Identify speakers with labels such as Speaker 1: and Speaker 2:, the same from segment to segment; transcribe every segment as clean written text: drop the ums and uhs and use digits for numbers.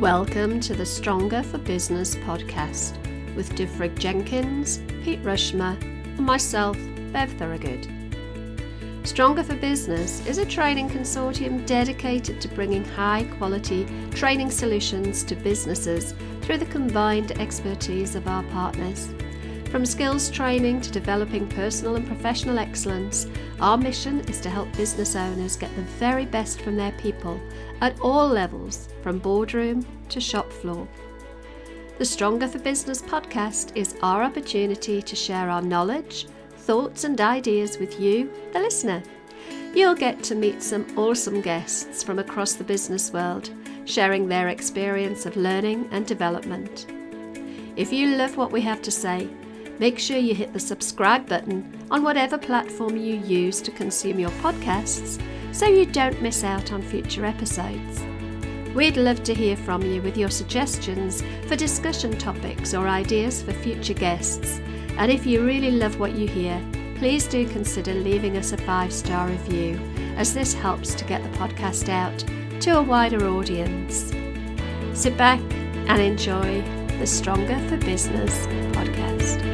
Speaker 1: Welcome to the Stronger for Business podcast with Divrig Jenkins, Pete Rushmer, and myself, Bev Thorogood. Stronger for Business is a training consortium dedicated to bringing high-quality training solutions to businesses through the combined expertise of our partners. From skills training to developing personal and professional excellence, our mission is to help business owners get the very best from their people at all levels, from boardroom to shop floor. The Stronger for Business podcast is our opportunity to share our knowledge, thoughts and ideas with you, the listener. You'll get to meet some awesome guests from across the business world, sharing their experience of learning and development. If you love what we have to say, make sure you hit the subscribe button on whatever platform you use to consume your podcasts so you don't miss out on future episodes. We'd love to hear from you with your suggestions for discussion topics or ideas for future guests. And if you really love what you hear, please do consider leaving us a 5-star review, as this helps to get the podcast out to a wider audience. Sit back and enjoy the Stronger for Business podcast.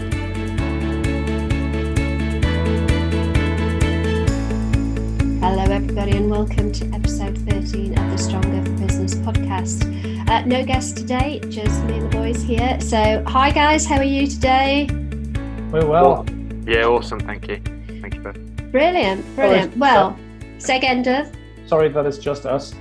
Speaker 1: Hello everybody and welcome to episode 13 of the Stronger for Business podcast. No guests today, just me and the boys here. So hi guys, how are you today?
Speaker 2: We're well.
Speaker 3: Yeah, awesome, thank you. Thank you, Beth.
Speaker 1: Brilliant. Well, say again, Dov.
Speaker 2: Sorry that it's just us.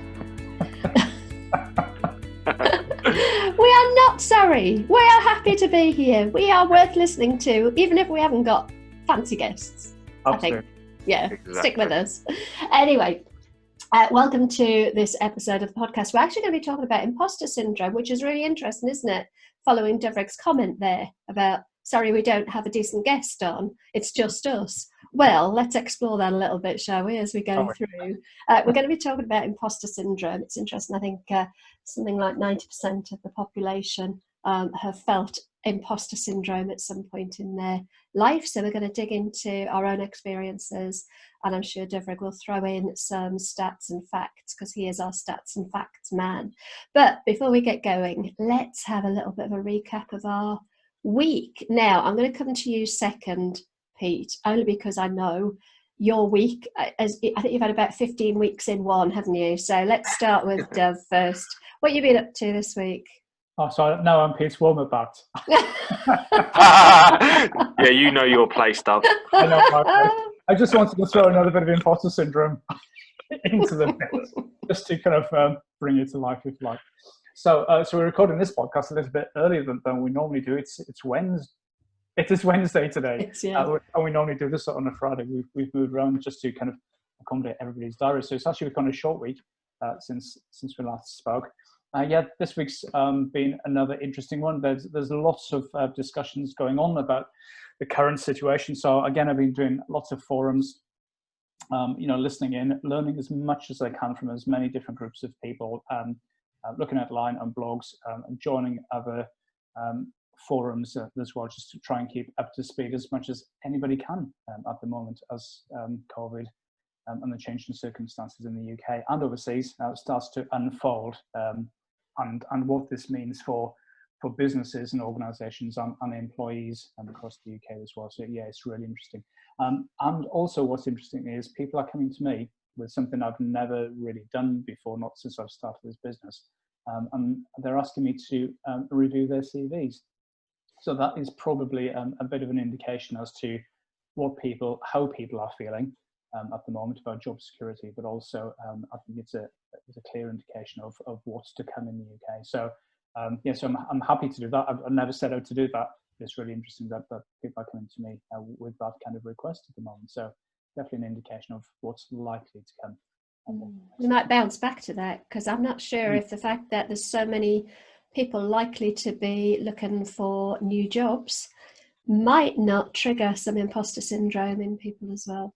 Speaker 1: We are not sorry. We are happy to be here. We are worth listening to, even if we haven't got fancy guests.
Speaker 2: Absolutely.
Speaker 1: I think. Yeah,
Speaker 3: Exactly.
Speaker 1: Stick with us. Anyway, welcome to this episode of the podcast. We're actually going to be talking about imposter syndrome, which is really interesting, isn't it? Following Devrig's comment there about, sorry, we don't have a decent guest on. It's just us. Well, let's explore that a little bit, shall we, as we go through. We're going to be talking about imposter syndrome. It's interesting. I think something like 90% of the population have felt imposter syndrome at some point in their life. So we're going to dig into our own experiences, and I'm sure Divrig will throw in some stats and facts because he is our stats and facts man. But before we get going, let's have a little bit of a recap of our week. Now, I'm going to come to you second, Pete, only because I know your week, I think you've had about 15 weeks in one, haven't you? So let's start with Dov first. What have you been up to this week?
Speaker 2: Oh, sorry. No, I'm Pete's warmer bat.
Speaker 3: Yeah, you know your place, Dub.
Speaker 2: I know my place. I just wanted to throw another bit of imposter syndrome into the mix, just to kind of bring it to life, if you like. So we're recording this podcast a little bit earlier than we normally do. It's Wednesday. It is Wednesday today, and we normally do this on a Friday. We've moved around just to kind of accommodate everybody's diary. So it's actually kind of a short week since we last spoke. This week's been another interesting one. There's lots of discussions going on about the current situation. So again, I've been doing lots of forums, listening in, learning as much as I can from as many different groups of people, looking at line and blogs, and joining other forums as well, just to try and keep up to speed as much as anybody can at the moment as COVID and the changing circumstances in the UK and overseas starts to unfold, and what this means for businesses and organisations and employees across the UK as well. So yeah, it's really interesting. And also what's interesting is people are coming to me with something I've never really done before, not since I've started this business. And they're asking me to review their CVs. So that is probably a bit of an indication as to how people are feeling at the moment about job security, but also I think it's a clear indication of what's to come in the UK. So so I'm happy to do that. I've never set out to do that. It's really interesting that people are coming to me with that kind of request at the moment. So definitely an indication of what's likely to come.
Speaker 1: We might bounce back to that, because I'm not sure if the fact that there's so many people likely to be looking for new jobs might not trigger some imposter syndrome in people as well.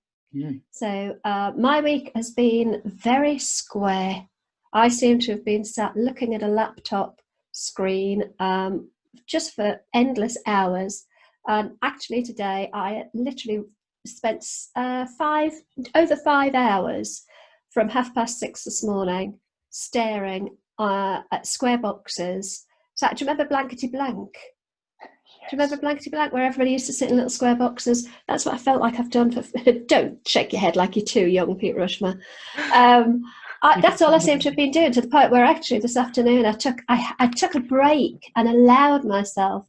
Speaker 1: So my week has been very square. I seem to have been sat looking at a laptop screen just for endless hours. And actually today I literally spent over 5 hours from 6:30 this morning staring at square boxes. So do you remember Blankety Blank? Do you remember Blankety Blank, where everybody used to sit in little square boxes? That's what I felt like I've done for. Don't shake your head like you're too young, Pete Rushmer. That's all I seem to have been doing, to the point where actually this afternoon I took a break and allowed myself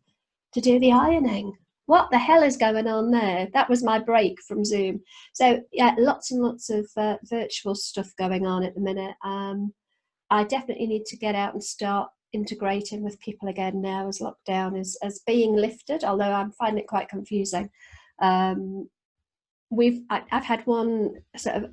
Speaker 1: to do the ironing. What the hell is going on there? That was my break from Zoom. So yeah, lots and lots of virtual stuff going on at the minute. I definitely need to get out and start integrating with people again now as lockdown is being lifted, although I'm finding it quite confusing. I've had one sort of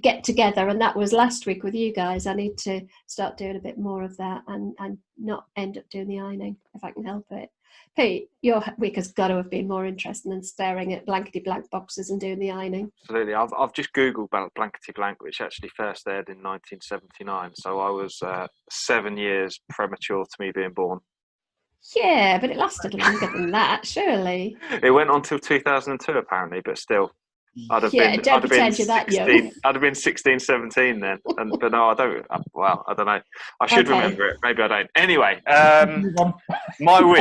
Speaker 1: get together, and that was last week with you guys. I need to start doing a bit more of that and not end up doing the ironing if I can help it. Pete, your week has got to have been more interesting than staring at blankety blank boxes and doing the ironing.
Speaker 3: Absolutely. I've just Googled Blankety Blank, which actually first aired in 1979. So I was 7 years premature to me being born.
Speaker 1: Yeah, but it lasted longer than that, surely.
Speaker 3: It went on till 2002 apparently, but still. I'd have been 16, 17 then. But no, I don't. Well, I don't know. I should remember it. Maybe I don't. Anyway, my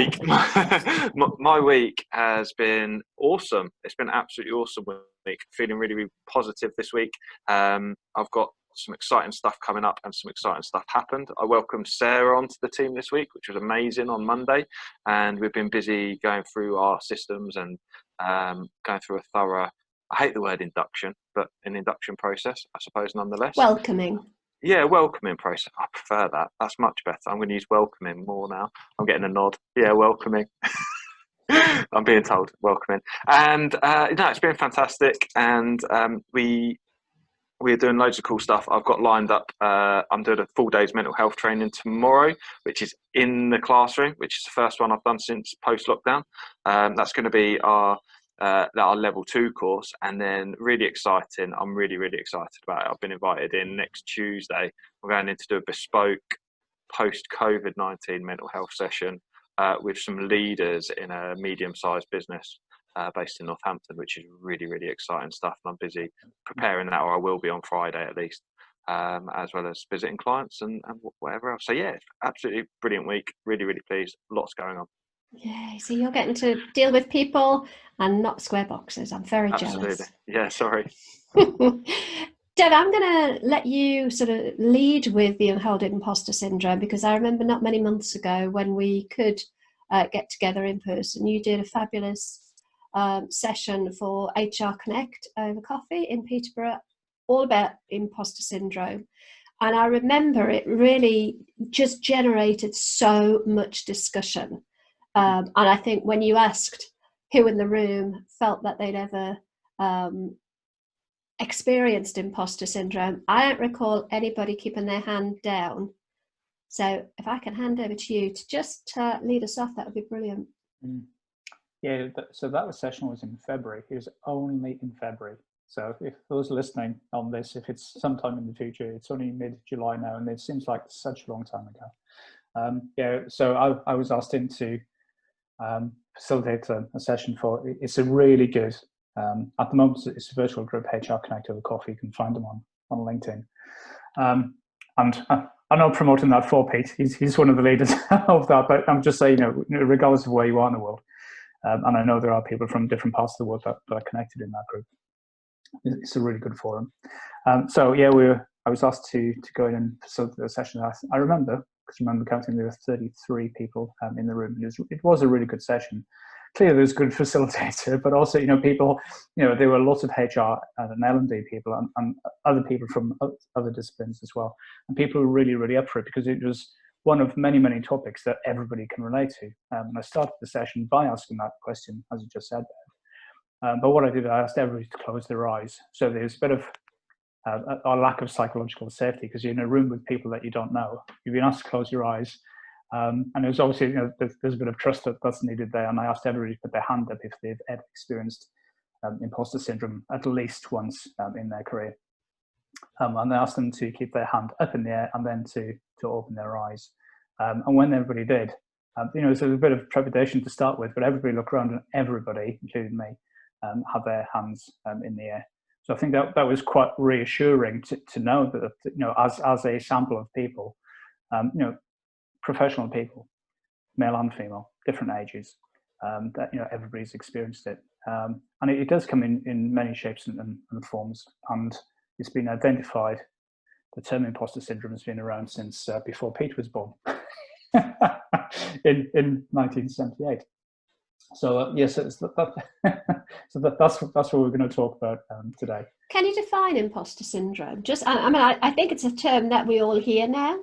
Speaker 3: week has been awesome. It's been absolutely awesome week. Feeling really, really positive this week. I've got some exciting stuff coming up and some exciting stuff happened. I welcomed Sarah onto the team this week, which was amazing on Monday. And we've been busy going through our systems and going through a thorough, I hate the word induction, but an induction process, I suppose, nonetheless.
Speaker 1: Welcoming.
Speaker 3: Yeah, welcoming process. I prefer that. That's much better. I'm going to use welcoming more now. I'm getting a nod. Yeah, welcoming. I'm being told welcoming. And no, it's been fantastic. And we're doing loads of cool stuff. I've got lined up. I'm doing a full day's mental health training tomorrow, which is in the classroom, which is the first one I've done since post-lockdown. That's going to be our level 2 course, and then really exciting. I'm really, really excited about it. I've been invited in next Tuesday. We're going in to do a bespoke post-COVID-19 mental health session with some leaders in a medium-sized business based in Northampton, which is really, really exciting stuff. And I'm busy preparing that, or I will be on Friday at least, as well as visiting clients and whatever else. So yeah, absolutely brilliant week. Really, really pleased. Lots going on.
Speaker 1: Yeah, so you're getting to deal with people and not square boxes. I'm very jealous.
Speaker 3: Yeah, sorry.
Speaker 1: Dev, I'm going to let you sort of lead with the unheralded imposter syndrome, because I remember not many months ago when we could get together in person, you did a fabulous session for HR Connect over coffee in Peterborough, all about imposter syndrome. And I remember it really just generated so much discussion. And I think when you asked who in the room felt that they'd ever experienced imposter syndrome, I don't recall anybody keeping their hand down. So if I can hand over to you to just lead us off, that would be brilliant.
Speaker 2: Yeah, so that session was in February. It was only in February. So if those listening on this, if it's sometime in the future, it's only mid-July now, and it seems like such a long time ago. Yeah, so I was asked in to facilitate a session for. It's a really good. At the moment, it's a virtual group, HR Connect over coffee. You can find them on LinkedIn. And I'm not promoting that for Pete. He's one of the leaders of that. But I'm just saying, regardless of where you are in the world, and I know there are people from different parts of the world that are connected in that group. It's a really good forum. So yeah, I was asked to go in and facilitate the session. I remember, because I remember counting, there were 33 people in the room. It was a really good session. Clearly, there was a good facilitator, but also, people, there were lots of HR and L&D people and other people from other disciplines as well. And people were really, really up for it, because it was one of many, many topics that everybody can relate to. And I started the session by asking that question, as you just said. But what I did, I asked everybody to close their eyes. So there's a bit of a lack of psychological safety, because you're in a room with people that you don't know. You've been asked to close your eyes. And there's obviously, there's a bit of trust that's needed there. And I asked everybody to put their hand up if they've ever experienced imposter syndrome at least once in their career. And I asked them to keep their hand up in the air and then to open their eyes. And when everybody did, so there's a bit of trepidation to start with, but everybody looked around and everybody, including me, had their hands in the air. So I think that was quite reassuring to know that, as a sample of people, professional people, male and female, different ages, that everybody's experienced it, and it does come in many shapes and forms, and it's been identified. The term imposter syndrome has been around since before Pete was born, in 1978. So yes, so that's what we're going to talk about today.
Speaker 1: Can you define imposter syndrome? Just, I think it's a term that we all hear now,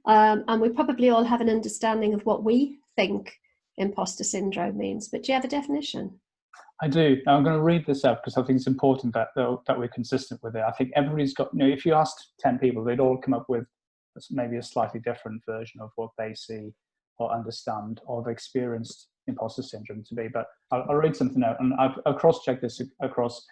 Speaker 1: and we probably all have an understanding of what we think imposter syndrome means. But do you have a definition?
Speaker 2: I do. Now I'm going to read this out because I think it's important that we're consistent with it. I think everybody's got, if you asked 10 people, they'd all come up with maybe a slightly different version of what they see or understand or have experienced imposter syndrome to be. But I'll read something out, and I've cross-checked this across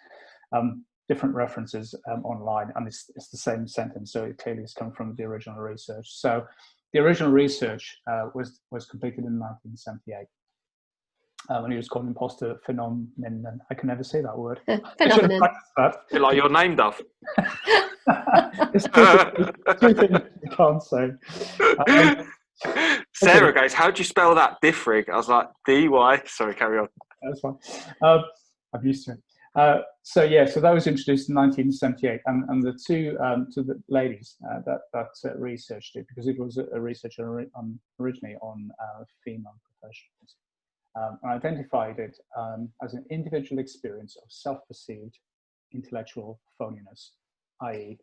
Speaker 2: different references online, and it's the same sentence, so it clearly has come from the original research. So the original research was completed in 1978. When it was called imposter phenomenon. I can never say that word.
Speaker 1: Phenomenon.
Speaker 3: Feel like you're named of.
Speaker 2: It's two things you can't say.
Speaker 3: Sarah goes, how do you spell that? Diffrig. I was like, D-Y. Sorry, carry on.
Speaker 2: That's fine. I'm used to it. So that was introduced in 1978, and the two the ladies that researched it, because it was a research originally on female professionals. And identified it as an individual experience of self-perceived intellectual phoniness, i.e.,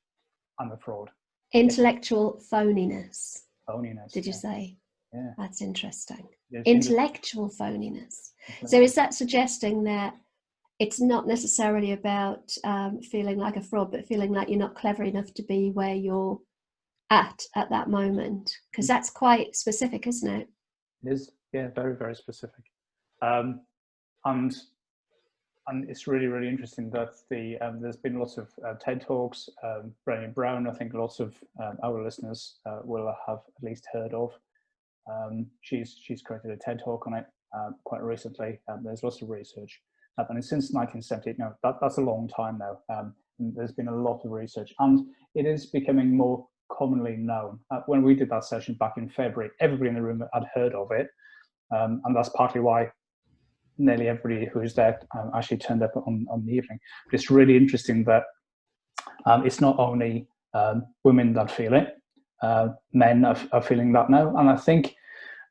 Speaker 2: I'm a fraud.
Speaker 1: Intellectual phoniness.
Speaker 2: Phoniness.
Speaker 1: Did you say?
Speaker 2: Yeah.
Speaker 1: That's interesting.
Speaker 2: Yes,
Speaker 1: Intellectual phoniness. So is that suggesting that it's not necessarily about feeling like a fraud, but feeling like you're not clever enough to be where you're at that moment? Because that's quite specific, isn't it?
Speaker 2: It is, yeah, very, very specific. And it's really, really interesting that there's been lots of TED Talks. Brené Brown, I think lots of our listeners will have at least heard of. She's created a TED Talk on it quite recently. There's lots of research happening since 1970. Now that's a long time now. There's been a lot of research, and it is becoming more commonly known. When we did that session back in February, everybody in the room had heard of it, and that's partly why nearly everybody who was there actually turned up on the evening. But it's really interesting that it's not only women that feel it, men are feeling that now. And I think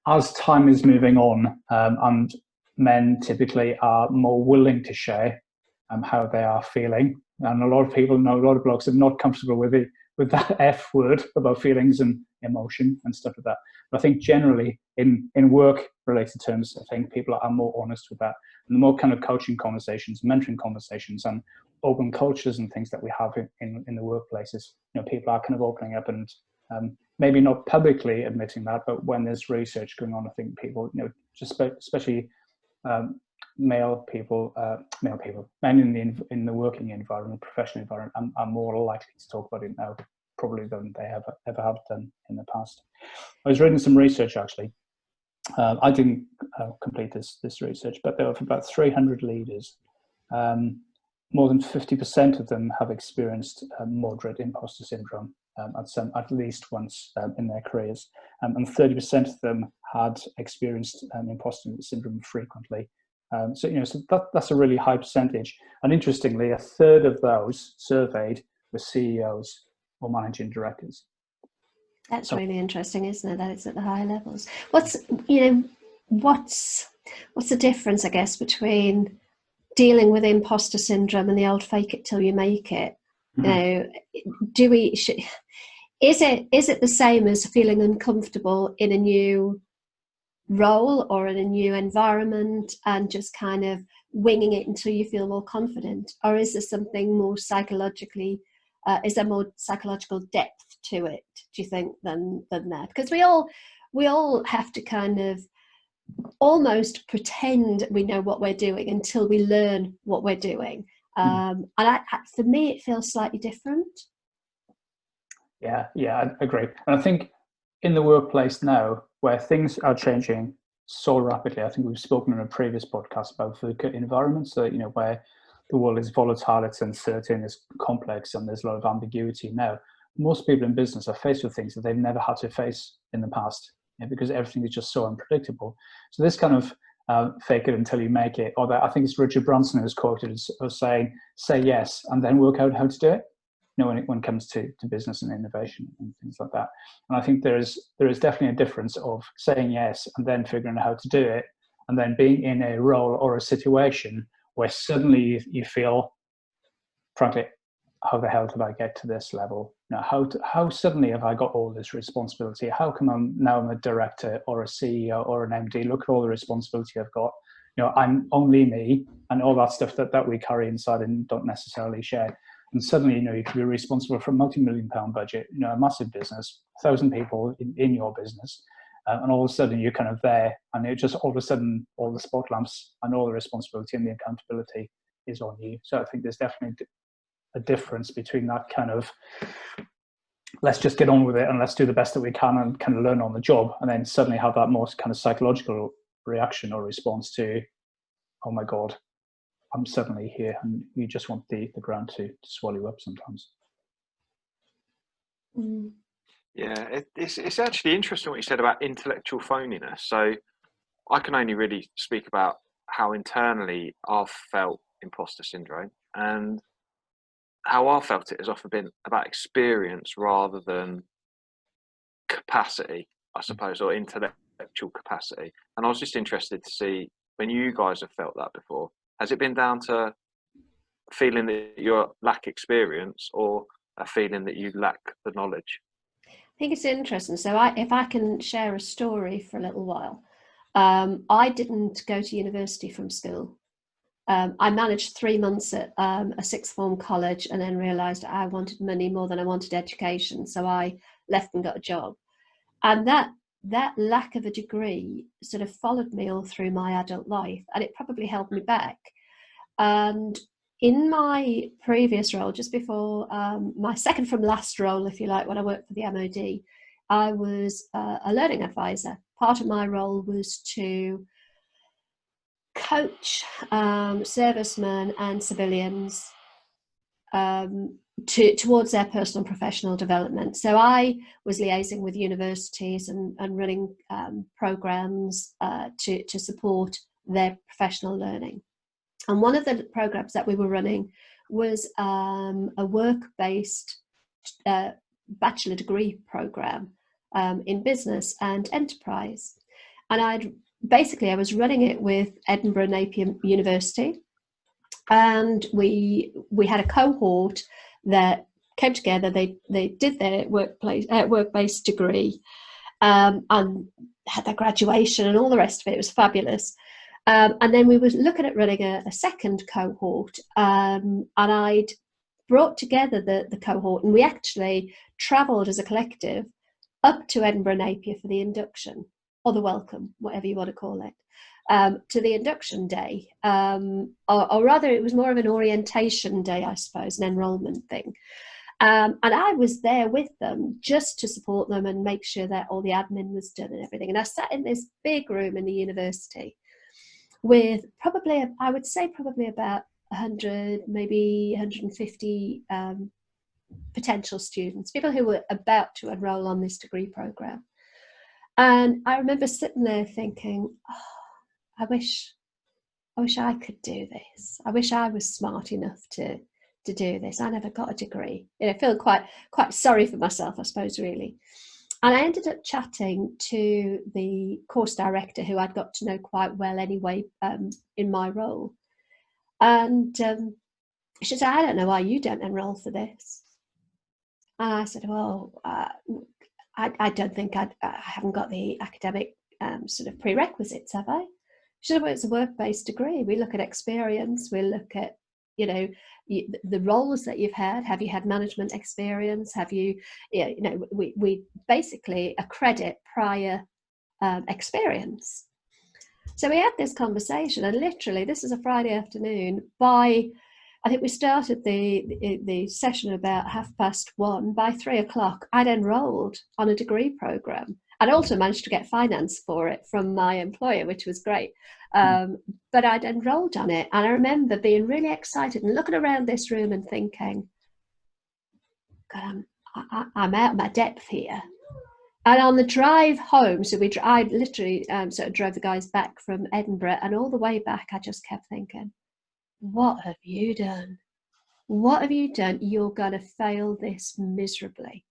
Speaker 2: as time is moving on, and men typically are more willing to share how they are feeling, and a lot of people know, a lot of blokes are not comfortable with that F word about feelings and emotion and stuff like that. But I think generally in work-related terms, I think people are more honest with that. And the more kind of coaching conversations, mentoring conversations, and open cultures and things that we have in the workplaces, people are kind of opening up and maybe not publicly admitting that, but when there's research going on, I think people, just especially men in the working environment, professional environment, are more likely to talk about it now, probably than they ever have done in the past. I was reading some research actually. I didn't complete this research, but there were about 300 leaders. More than 50% of them have experienced moderate imposter syndrome at least once in their careers, and 30% of them had experienced imposter syndrome frequently. So that's a really high percentage. And interestingly, a third of those surveyed were CEOs or managing directors.
Speaker 1: That's really interesting, isn't it? That it's at the higher levels. What's the difference, I guess, between dealing with imposter syndrome and the old fake it till you make it? Mm-hmm. Is it the same as feeling uncomfortable in a new role or in a new environment and just kind of winging it until you feel more confident, or is there something more psychologically? Is there more psychological depth to it, do you think, than that? Because we all have to kind of almost pretend we know what we're doing until we learn what we're doing. And for me, it feels slightly different.
Speaker 2: Yeah, I agree. And I think in the workplace now, where things are changing so rapidly, I think we've spoken in a previous podcast about VUCA environments, so, where the world is volatile, it's uncertain, it's complex, and there's a lot of ambiguity now. most people in business are faced with things that they've never had to face in the past, because everything is just so unpredictable. So this kind of fake it until you make it, or that, I think it's Richard Branson who's quoted as saying, say yes and then work out how to do it, when it comes to business and innovation and things like that. And I think there is definitely a difference of saying yes and then figuring out how to do it, and then being in a role or a situation where suddenly you feel, frankly, how the hell did I get to this level? How suddenly have I got all this responsibility? How come I'm a director or a CEO or an MD? Look at all the responsibility I've got. I'm only me, and all that stuff that we carry inside and don't necessarily share. And suddenly, you can be responsible for a multi-million-pound budget, a massive business, 1,000 people in your business, and all of a sudden you're kind of there, and it just all of a sudden all the spot lamps and all the responsibility and the accountability is on you. So I think there's definitely a difference between that kind of let's just get on with it and let's do the best that we can and kind of learn on the job, and then suddenly have that more kind of psychological reaction or response to, oh my God, I'm suddenly here, and you just want the ground to swallow you up sometimes.
Speaker 3: Yeah, it's actually interesting what you said about intellectual phoniness. So I can only really speak about how internally I've felt imposter syndrome, and how I felt it has often been about experience rather than capacity, I suppose, or intellectual capacity. And I was just interested to see, when you guys have felt that before, has it been down to feeling that you lack experience, or a feeling that you lack the knowledge?
Speaker 1: I think it's interesting. So if I can share a story for a little while, I didn't go to university from school. I managed 3 months at a sixth form college, and then realised I wanted money more than I wanted education. So I left and got a job. And that lack of a degree sort of followed me all through my adult life, and it probably held me back. And in my previous role, just before my second from last role, if you like, when I worked for the MOD, I was a learning advisor. Part of my role was to coach servicemen and civilians towards their personal and professional development. So I was liaising with universities and running programs to support their professional learning. And one of the programs that we were running was a work-based bachelor degree program in business and enterprise. And I was running it with Edinburgh Napier University, and we had a cohort that came together. They did their work-based degree and had their graduation and all the rest of it. It was fabulous. And then we were looking at running a second cohort, and I'd brought together the cohort, and we actually travelled as a collective up to Edinburgh Napier for the induction, or the welcome, whatever you want to call it, to the induction day. Or rather, it was more of an orientation day, I suppose, an enrolment thing. And I was there with them just to support them and make sure that all the admin was done and everything. And I sat in this big room in the university with probably about 100, maybe 150 potential students, people who were about to enroll on this degree program. And I remember sitting there thinking, I wish I could do this. I wish I was smart enough to do this. I never got a degree. I feel quite sorry for myself, I suppose, really. And I ended up chatting to the course director, who I'd got to know quite well anyway in my role. And she said, I don't know why you don't enrol for this. And I said, well, I don't think I haven't got the academic sort of prerequisites, have I? She said, well, it's a work-based degree. We look at experience. We look at, the roles that you've had. Have you had management experience? Have you, we basically accredit prior experience. So we had this conversation, and literally, this is a Friday afternoon. I think we started the session about 1:30. By 3:00, I'd enrolled on a degree program. I'd also managed to get finance for it from my employer, which was great. But I'd enrolled on it, and I remember being really excited and looking around this room and thinking, God, I'm out of my depth here. And on the drive home, so I literally sort of drove the guys back from Edinburgh, and all the way back, I just kept thinking, what have you done? What have you done? You're going to fail this miserably.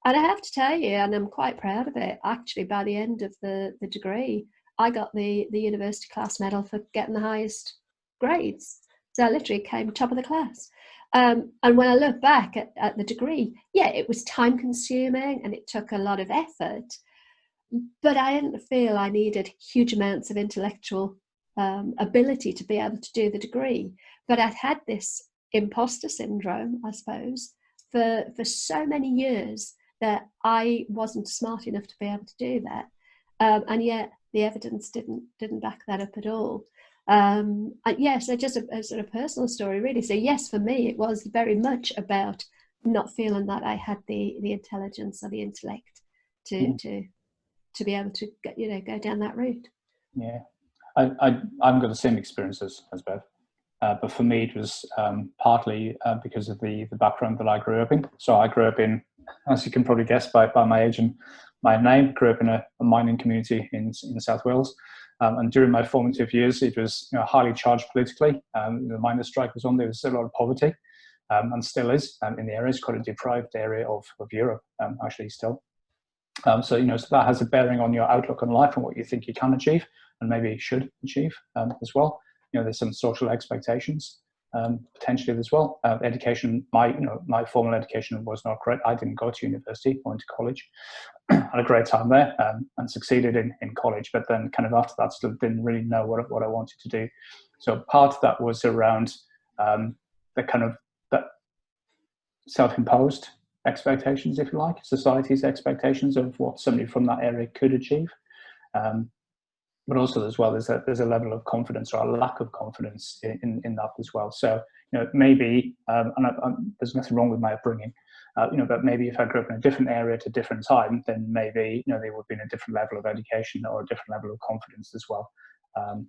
Speaker 1: And I have to tell you, and I'm quite proud of it, actually, by the end of the degree, I got the university class medal for getting the highest grades. So I literally came top of the class. And when I look back at the degree, yeah, it was time consuming and it took a lot of effort, but I didn't feel I needed huge amounts of intellectual ability to be able to do the degree. But I'd had this imposter syndrome, I suppose, for so many years that I wasn't smart enough to be able to do that. And yet the evidence didn't back that up at all. And yes, so just a sort of personal story, really. So yes, for me, it was very much about not feeling that I had the intelligence or the intellect to be able to go down that route.
Speaker 2: Yeah, I've got the same experience as Bev, but for me it was partly because of the background that I grew up in. So I grew up in, as you can probably guess by my age and my name, grew up in a mining community in South Wales. And during my formative years, it was highly charged politically. The miners' strike was on. There was a lot of poverty, and still is in the area. It's quite a deprived area of Europe, actually still. So so that has a bearing on your outlook on life and what you think you can achieve and maybe should achieve as well. There's some social expectations potentially as well. Education, my formal education was not great. I didn't go to university. I went to college. Had a great time there and succeeded in college, but then kind of after that still didn't really know what I wanted to do. So part of that was around the kind of that self-imposed expectations, if you like, society's expectations of what somebody from that area could achieve. But also as well, there's a level of confidence or a lack of confidence in that as well. So maybe, and there's nothing wrong with my upbringing, but maybe if I grew up in a different area at a different time, then maybe they would be in a different level of education or a different level of confidence as well. And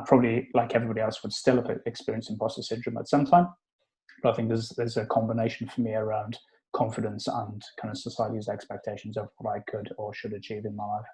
Speaker 2: probably, like everybody else, would still have experienced imposter syndrome at some time. But I think there's a combination for me around confidence and kind of society's expectations of what I could or should achieve in my life.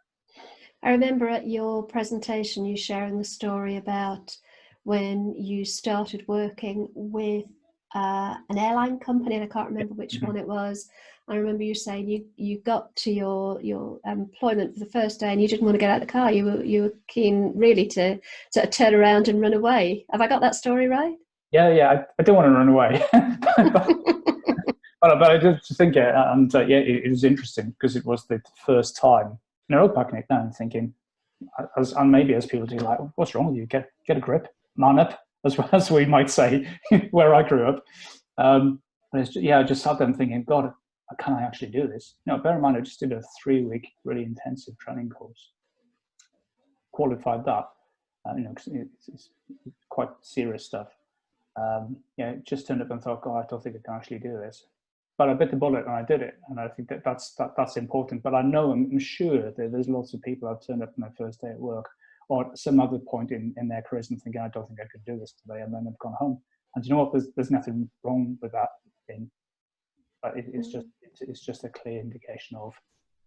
Speaker 1: I remember at your presentation you sharing the story about when you started working with an airline company, and I can't remember which one it was. I remember you saying you got to your employment for the first day and you didn't want to get out of the car. You were keen really to sort of turn around and run away. Have I got that story right?
Speaker 2: Yeah, I don't want to run away, but I did think it, and it was interesting because it was the first time. Packing it down, thinking, and maybe as people do, like, what's wrong with you? Get a grip, man up, as we might say, where I grew up. But I just sat there thinking, God, can I actually do this? Bear in mind, I just did a 3-week really intensive training course, qualified that. It's quite serious stuff. Just turned up and thought, God, I don't think I can actually do this. But I bit the bullet and I did it, and I think that's important. But I'm sure that there's lots of people who've turned up on their first day at work or some other point in their careers and thinking, I don't think I could do this today, and then they've gone home. And you know what? There's nothing wrong with that thing, but it's just a clear indication of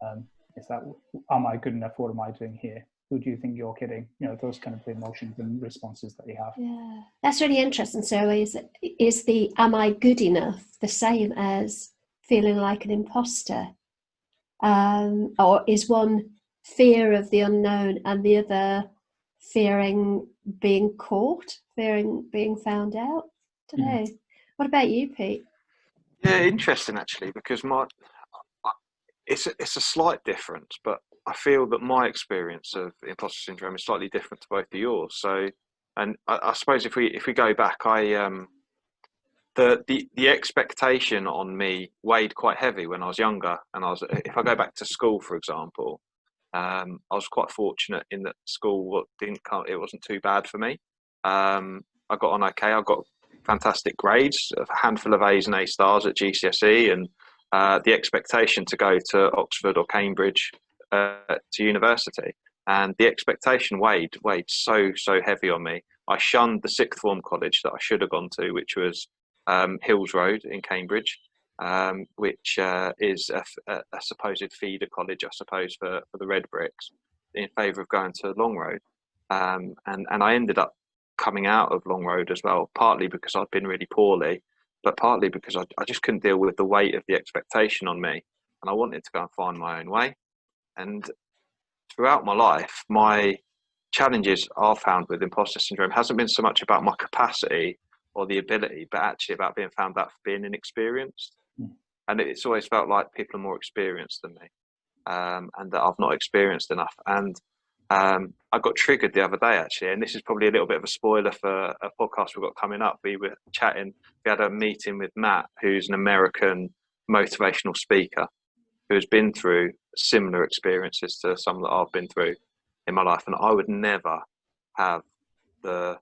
Speaker 2: am I good enough? What am I doing here? Who do you think you're kidding? Those kind of emotions and responses that you have.
Speaker 1: Yeah, that's really interesting. So is the am I good enough the same as feeling like an imposter? Or is one fear of the unknown and the other fearing being caught, fearing being found out? I don't know. What about you, Pete?
Speaker 3: Yeah, interesting actually, because it's a slight difference, but I feel that my experience of imposter syndrome is slightly different to both of yours. So, and I suppose if we go back, the expectation on me weighed quite heavy when I was younger, and if I go back to school, for example, I was quite fortunate in that school it wasn't too bad for me. I got on okay. I got fantastic grades, a handful of A's and A stars at GCSE, and the expectation to go to Oxford or Cambridge to university, and the expectation weighed so heavy on me. I shunned the sixth form college that I should have gone to, which was Hills Road in Cambridge, which is a supposed feeder college, I suppose, for the Red Bricks, in favour of going to Long Road. And I ended up coming out of Long Road as well, partly because I'd been really poorly, but partly because I just couldn't deal with the weight of the expectation on me, and I wanted to go and find my own way. And throughout my life, my challenges I've found with imposter syndrome hasn't been so much about my capacity or the ability, but actually about being found out for being inexperienced. And it's always felt like people are more experienced than me, and that I've not experienced enough. And I got triggered the other day, actually, and this is probably a little bit of a spoiler for a podcast we've got coming up. We were chatting, we had a meeting with Matt, who's an American motivational speaker who has been through similar experiences to some that I've been through in my life. And I would never have the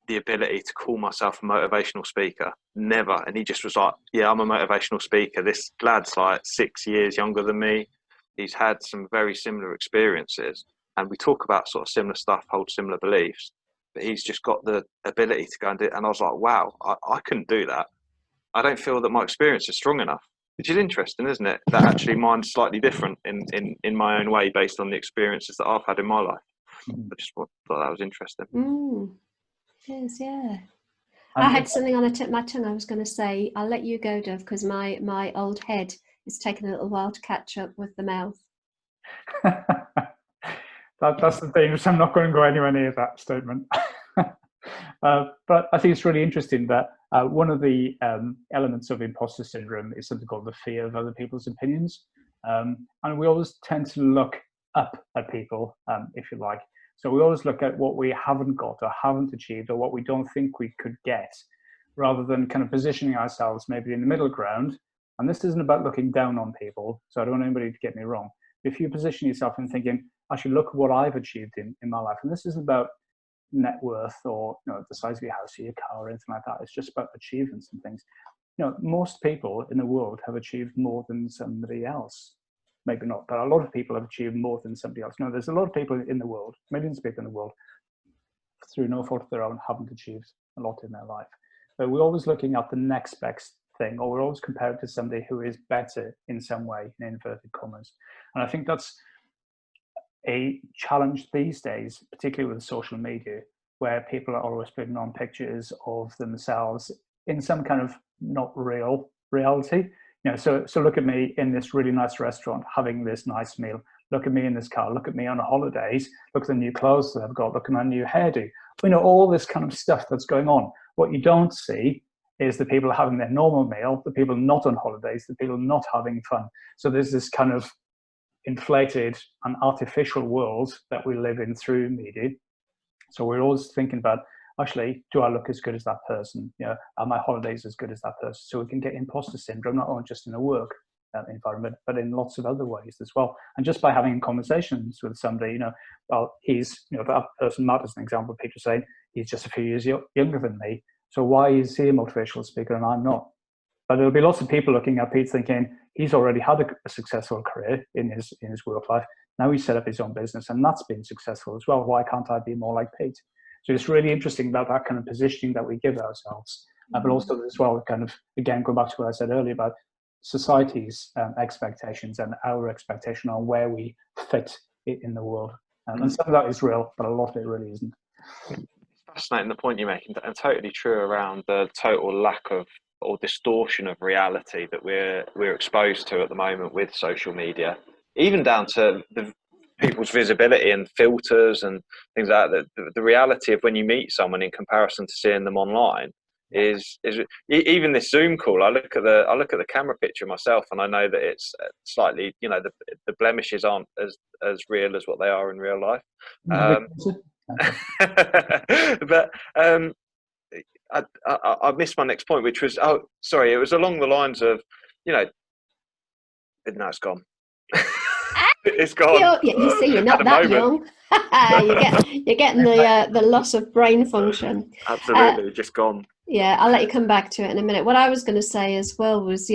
Speaker 3: ability to call myself a motivational speaker, never. And he just was like, yeah, I'm a motivational speaker. This lad's like 6 years younger than me. He's had some very similar experiences, and we talk about sort of similar stuff, hold similar beliefs, but he's just got the ability to go and do it. And I was like, wow, I couldn't do that. I don't feel that my experience is strong enough, which is interesting, isn't it? That actually mine's slightly different in my own way based on the experiences that I've had in my life. I just thought that was interesting.
Speaker 1: It is, yeah. I had something on the tip of my tongue I was going to say. I'll let you go, Dov, because my old head is taking a little while to catch up with the mouth.
Speaker 2: That's the thing. I'm not going to go anywhere near that statement. But I think it's really interesting that one of the elements of imposter syndrome is something called the fear of other people's opinions. And we always tend to look up at people, if you like. So we always look at what we haven't got or haven't achieved or what we don't think we could get, rather than kind of positioning ourselves maybe in the middle ground. And this isn't about looking down on people, so I don't want anybody to get me wrong. If you position yourself and thinking, actually, look at what I've achieved in my life, and this isn't about net worth or the size of your house or your car or anything like that. It's just about achievements and things. Most people in the world have achieved more than somebody else. Maybe not, but a lot of people have achieved more than somebody else. There's a lot of people in the world, millions of people in the world, through no fault of their own, haven't achieved a lot in their life. But we're always looking at the next best thing, or we're always compared to somebody who is better in some way, in inverted commas. And I think that's a challenge these days, particularly with social media, where people are always putting on pictures of themselves in some kind of not real reality. So look at me in this really nice restaurant having this nice meal. Look at me in this car. Look at me on holidays. Look at the new clothes that I've got. Look at my new hairdo. All this kind of stuff that's going on. What you don't see is the people having their normal meal, the people not on holidays, the people not having fun. So there's this kind of inflated and artificial world that we live in through media. So we're always thinking about, actually, do I look as good as that person? Are my holidays as good as that person? So we can get imposter syndrome, not only just in the work environment, but in lots of other ways as well. And just by having conversations with somebody, he's, that person, Matt, as an example, Peter saying, he's just a few years younger than me. So why is he a motivational speaker and I'm not? But there'll be lots of people looking at Pete thinking he's already had a successful career in his work life. Now he's set up his own business and that's been successful as well. Why can't I be more like Pete? So it's really interesting about that kind of positioning that we give ourselves, but also as well, kind of, again, go back to what I said earlier about society's expectations and our expectation on where we fit in the world. And some of that is real, but a lot of it really isn't.
Speaker 3: It's fascinating the point you're making, and totally true around the total lack of or distortion of reality that we're exposed to at the moment with social media, even down to the people's visibility and filters and things like that. The reality of when you meet someone in comparison to seeing them online is even this Zoom call. I look at the camera picture myself, and I know that it's slightly, the blemishes aren't as real as what they are in real life. But I missed my next point, which was it was along the lines of no, it's gone. It's gone.
Speaker 1: You see, you're not that young. You're getting the loss of brain function.
Speaker 3: Absolutely, just gone.
Speaker 1: Yeah, I'll let you come back to it in a minute. What I was going to say as well was,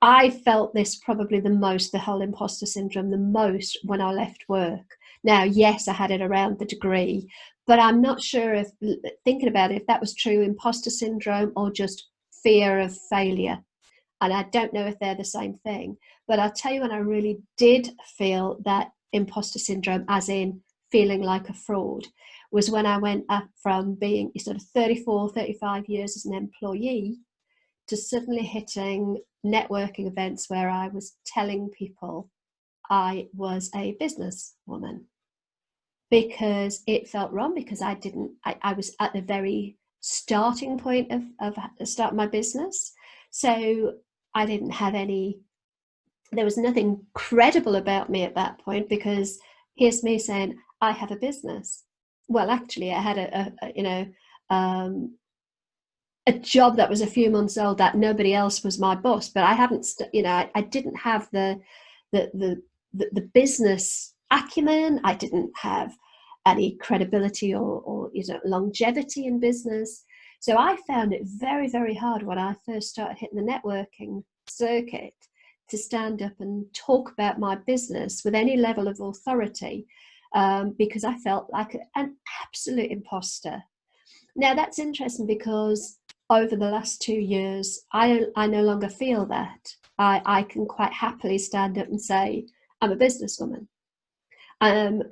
Speaker 1: I felt this probably the most, the whole imposter syndrome, the most when I left work. Now, yes, I had it around the degree, but I'm not sure if, thinking about it, if that was true imposter syndrome or just fear of failure. And I don't know if they're the same thing, but I'll tell you when I really did feel that imposter syndrome, as in feeling like a fraud, was when I went up from being sort of 34, 35 years as an employee to suddenly hitting networking events where I was telling people I was a businesswoman, because it felt wrong, because I was at the very starting point of starting my business. So I didn't have there was nothing credible about me at that point, because here's me saying I have a business. Well, actually, I had a job that was a few months old that nobody else was my boss, but I hadn't, I didn't have the business acumen. I didn't have any credibility or longevity in business. So I found it very, very hard when I first started hitting the networking circuit to stand up and talk about my business with any level of authority, because I felt like an absolute imposter. Now that's interesting, because over the last 2 years, I no longer feel that. I can quite happily stand up and say, I'm a businesswoman.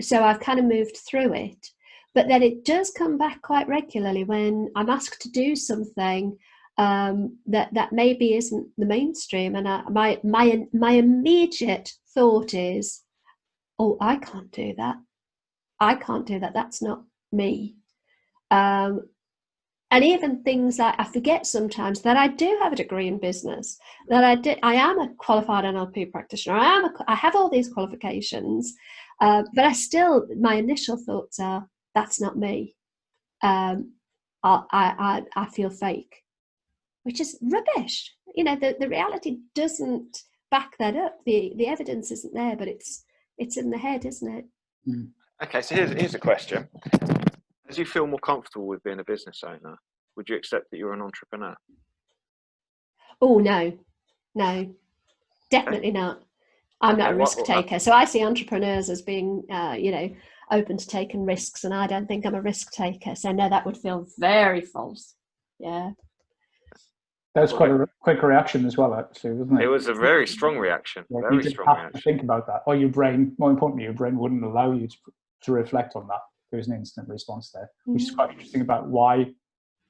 Speaker 1: So I've kind of moved through it. But then it does come back quite regularly when I'm asked to do something that maybe isn't the mainstream, and my immediate thought is, oh, I can't do that. That's not me. And even things like, I forget sometimes that I do have a degree in business, that I am a qualified NLP practitioner. I have all these qualifications, but my initial thoughts are, that's not me. I feel fake, which is rubbish. The reality doesn't back that up. The evidence isn't there, but it's in the head, isn't it?
Speaker 2: Mm.
Speaker 3: Okay, so here's a question. As you feel more comfortable with being a business owner, would you accept that you're an entrepreneur?
Speaker 1: Oh, no, definitely not. I'm not a risk taker. So I see entrepreneurs as being, open to taking risks, and I don't think I'm a risk taker. So no, that would feel very false. Yeah.
Speaker 2: That's quite a quick reaction as well, actually, wasn't it?
Speaker 3: It was a very strong reaction.
Speaker 2: Yeah,
Speaker 3: very
Speaker 2: you
Speaker 3: strong
Speaker 2: have
Speaker 3: reaction.
Speaker 2: to think about that. Or your brain, more importantly, your brain wouldn't allow you to reflect on that. There was an instant response there, which is quite interesting about why,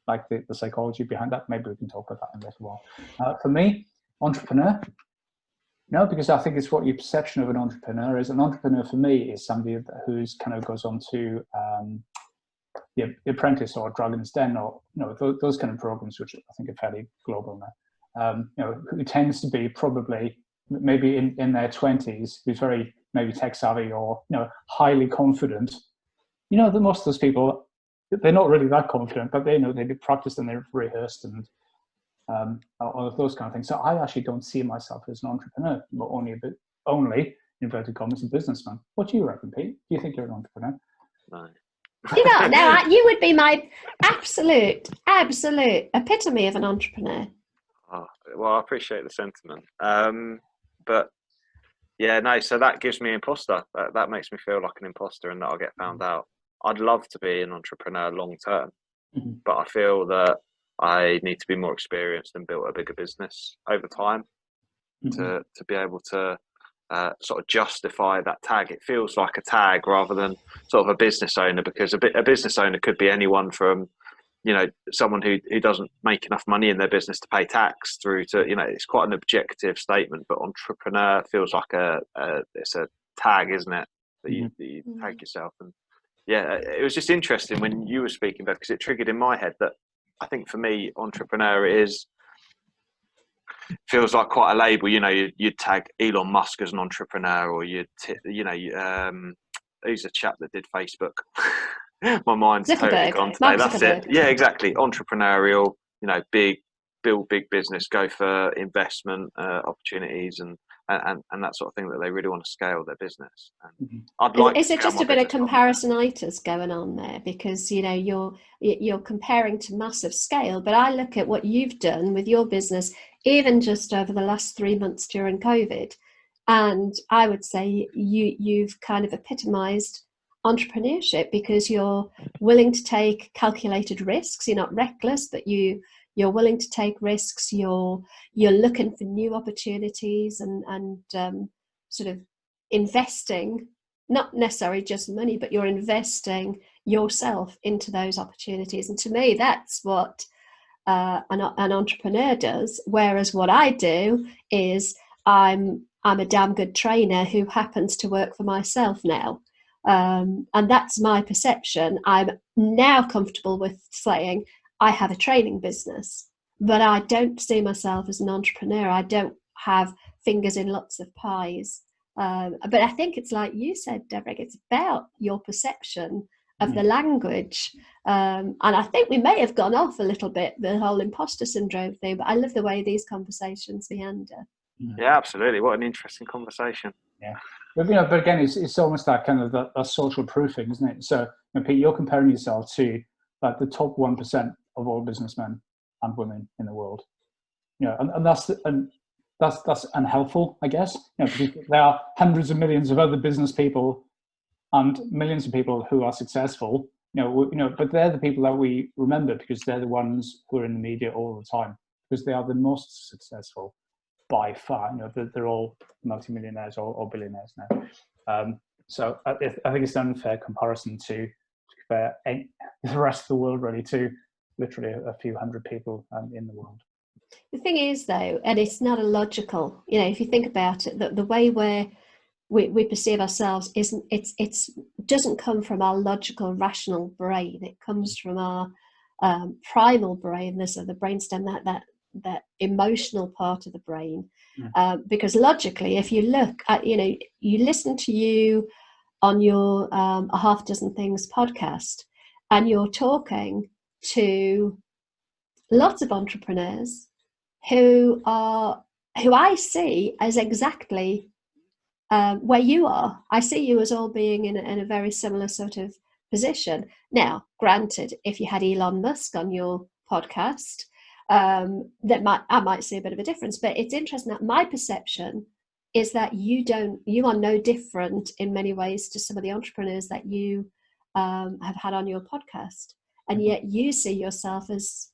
Speaker 2: like the psychology behind that. Maybe we can talk about that in a little while. For me, entrepreneur, no, because I think it's what your perception of an entrepreneur is. An entrepreneur for me is somebody who's kind of goes on to the Apprentice or Dragon's Den, or those kind of programs, which I think are fairly global now. Who tends to be probably maybe in their 20s, who's very maybe tech savvy or highly confident. That most of those people, they're not really that confident, but they practiced and they've rehearsed and all of those kind of things. So I actually don't see myself as an entrepreneur, but only inverted commas, a businessman. What do you reckon, Pete? Do you think you're an entrepreneur?
Speaker 3: No.
Speaker 1: Now you would be my absolute epitome of an entrepreneur.
Speaker 3: Oh, well, I appreciate the sentiment. But yeah, no, so that gives me imposter. That makes me feel like an imposter and that I'll get found out. I'd love to be an entrepreneur long term, but I feel that I need to be more experienced and build a bigger business over time to be able to sort of justify that tag. It feels like a tag rather than sort of a business owner, because a business owner could be anyone from someone who doesn't make enough money in their business to pay tax through to it's quite an objective statement. But entrepreneur feels like it's a tag, isn't it, that you tag yourself. And yeah, it was just interesting when you were speaking, because it triggered in my head that I think for me, entrepreneur feels like quite a label. You'd tag Elon Musk as an entrepreneur, or who's a chap that did Facebook. My mind's totally gone today. That's it. Yeah, exactly. Entrepreneurial. Build big business, go for investment opportunities, and that sort of thing, that they really want to scale their business. And I'd like.
Speaker 1: Is it just a bit of comparisonitis going on there? Because you're comparing to massive scale, but I look at what you've done with your business, even just over the last 3 months during COVID, and I would say you've kind of epitomized entrepreneurship, because you're willing to take calculated risks. You're not reckless, but you you're willing to take risks, you're looking for new opportunities, and sort of investing, not necessarily just money, but you're investing yourself into those opportunities. And to me, that's what an entrepreneur does. Whereas what I do is I'm a damn good trainer who happens to work for myself now. And that's my perception. I'm now comfortable with saying I have a training business, but I don't see myself as an entrepreneur. I don't have fingers in lots of pies. But I think it's like you said, Derek, it's about your perception of the language. And I think we may have gone off a little bit, the whole imposter syndrome thing, but I love the way these conversations meander.
Speaker 3: Yeah, absolutely. What an interesting conversation.
Speaker 2: Yeah. But, but again, it's almost that kind of that social proofing, isn't it? So, Pete, you're comparing yourself to like the top 1% of all businessmen and women in the world. And that's unhelpful, I guess. Because there are hundreds of millions of other business people and millions of people who are successful. But they're the people that we remember because they're the ones who are in the media all the time because they are the most successful by far. They're all multimillionaires or billionaires now. So I think it's an unfair comparison to compare the rest of the world really to literally a few hundred people in the world.
Speaker 1: The thing is, though, and it's not illogical. If you think about it, the way we perceive ourselves doesn't come from our logical, rational brain. It comes from our primal brain, the brainstem, that emotional part of the brain. Because logically, if you look at, you listen to you on your A Half Dozen Things podcast, and you're talking to lots of entrepreneurs who I see as exactly where you are. I see you as all being in a very similar sort of position. Now, granted, if you had Elon Musk on your podcast, I might see a bit of a difference. But it's interesting that my perception is that you are no different in many ways to some of the entrepreneurs that you have had on your podcast, and yet you see yourself as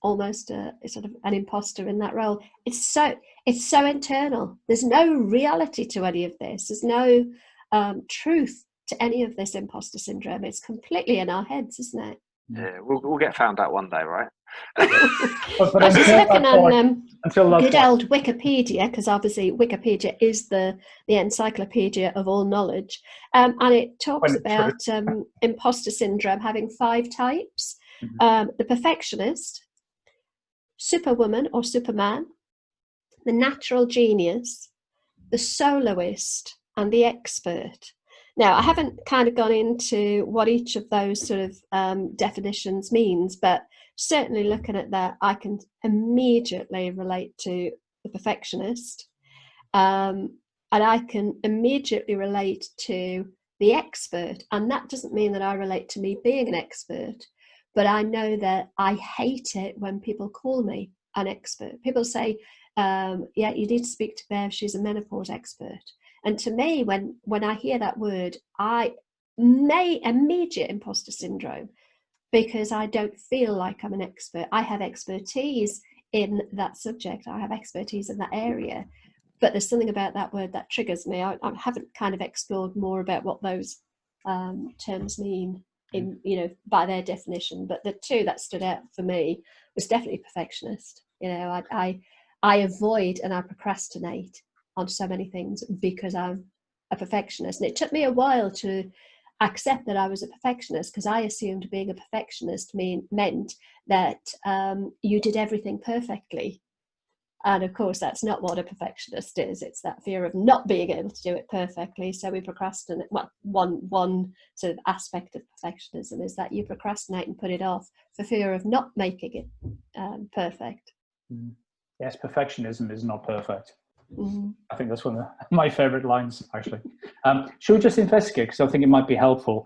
Speaker 1: almost a sort of an imposter in that role. It's so internal. There's no reality to any of this. There's no truth to any of this imposter syndrome. It's completely in our heads, isn't it?
Speaker 3: Yeah, we'll get found out one day, right?
Speaker 1: I was just looking on good old Wikipedia, because obviously Wikipedia is the encyclopedia of all knowledge, and it talks about imposter syndrome having 5 types. The perfectionist, superwoman or superman, the natural genius, the soloist, and the expert. Now, I haven't kind of gone into what each of those sort of definitions means, but certainly looking at that, I can immediately relate to the perfectionist, and I can immediately relate to the expert. And that doesn't mean that I relate to me being an expert, but I know that I hate it when people call me an expert. People say, yeah, you need to speak to Bev, she's a menopause expert. And to me, when I hear that word, I may immediate imposter syndrome, because I don't feel like I'm an expert. I have expertise in that subject. I have expertise in that area. But there's something about that word that triggers me. I haven't kind of explored more about what those terms mean by their definition. But the two that stood out for me was definitely perfectionist. I avoid and I procrastinate on so many things because I'm a perfectionist. And it took me a while to accept that I was a perfectionist, because I assumed being a perfectionist meant that you did everything perfectly. And of course, that's not what a perfectionist is. It's that fear of not being able to do it perfectly. So we procrastinate. Well, one sort of aspect of perfectionism is that you procrastinate and put it off for fear of not making it perfect.
Speaker 2: Yes, perfectionism is not perfect.
Speaker 1: Mm-hmm.
Speaker 2: I think that's one of my favorite lines, actually. Should we just investigate? Because I think it might be helpful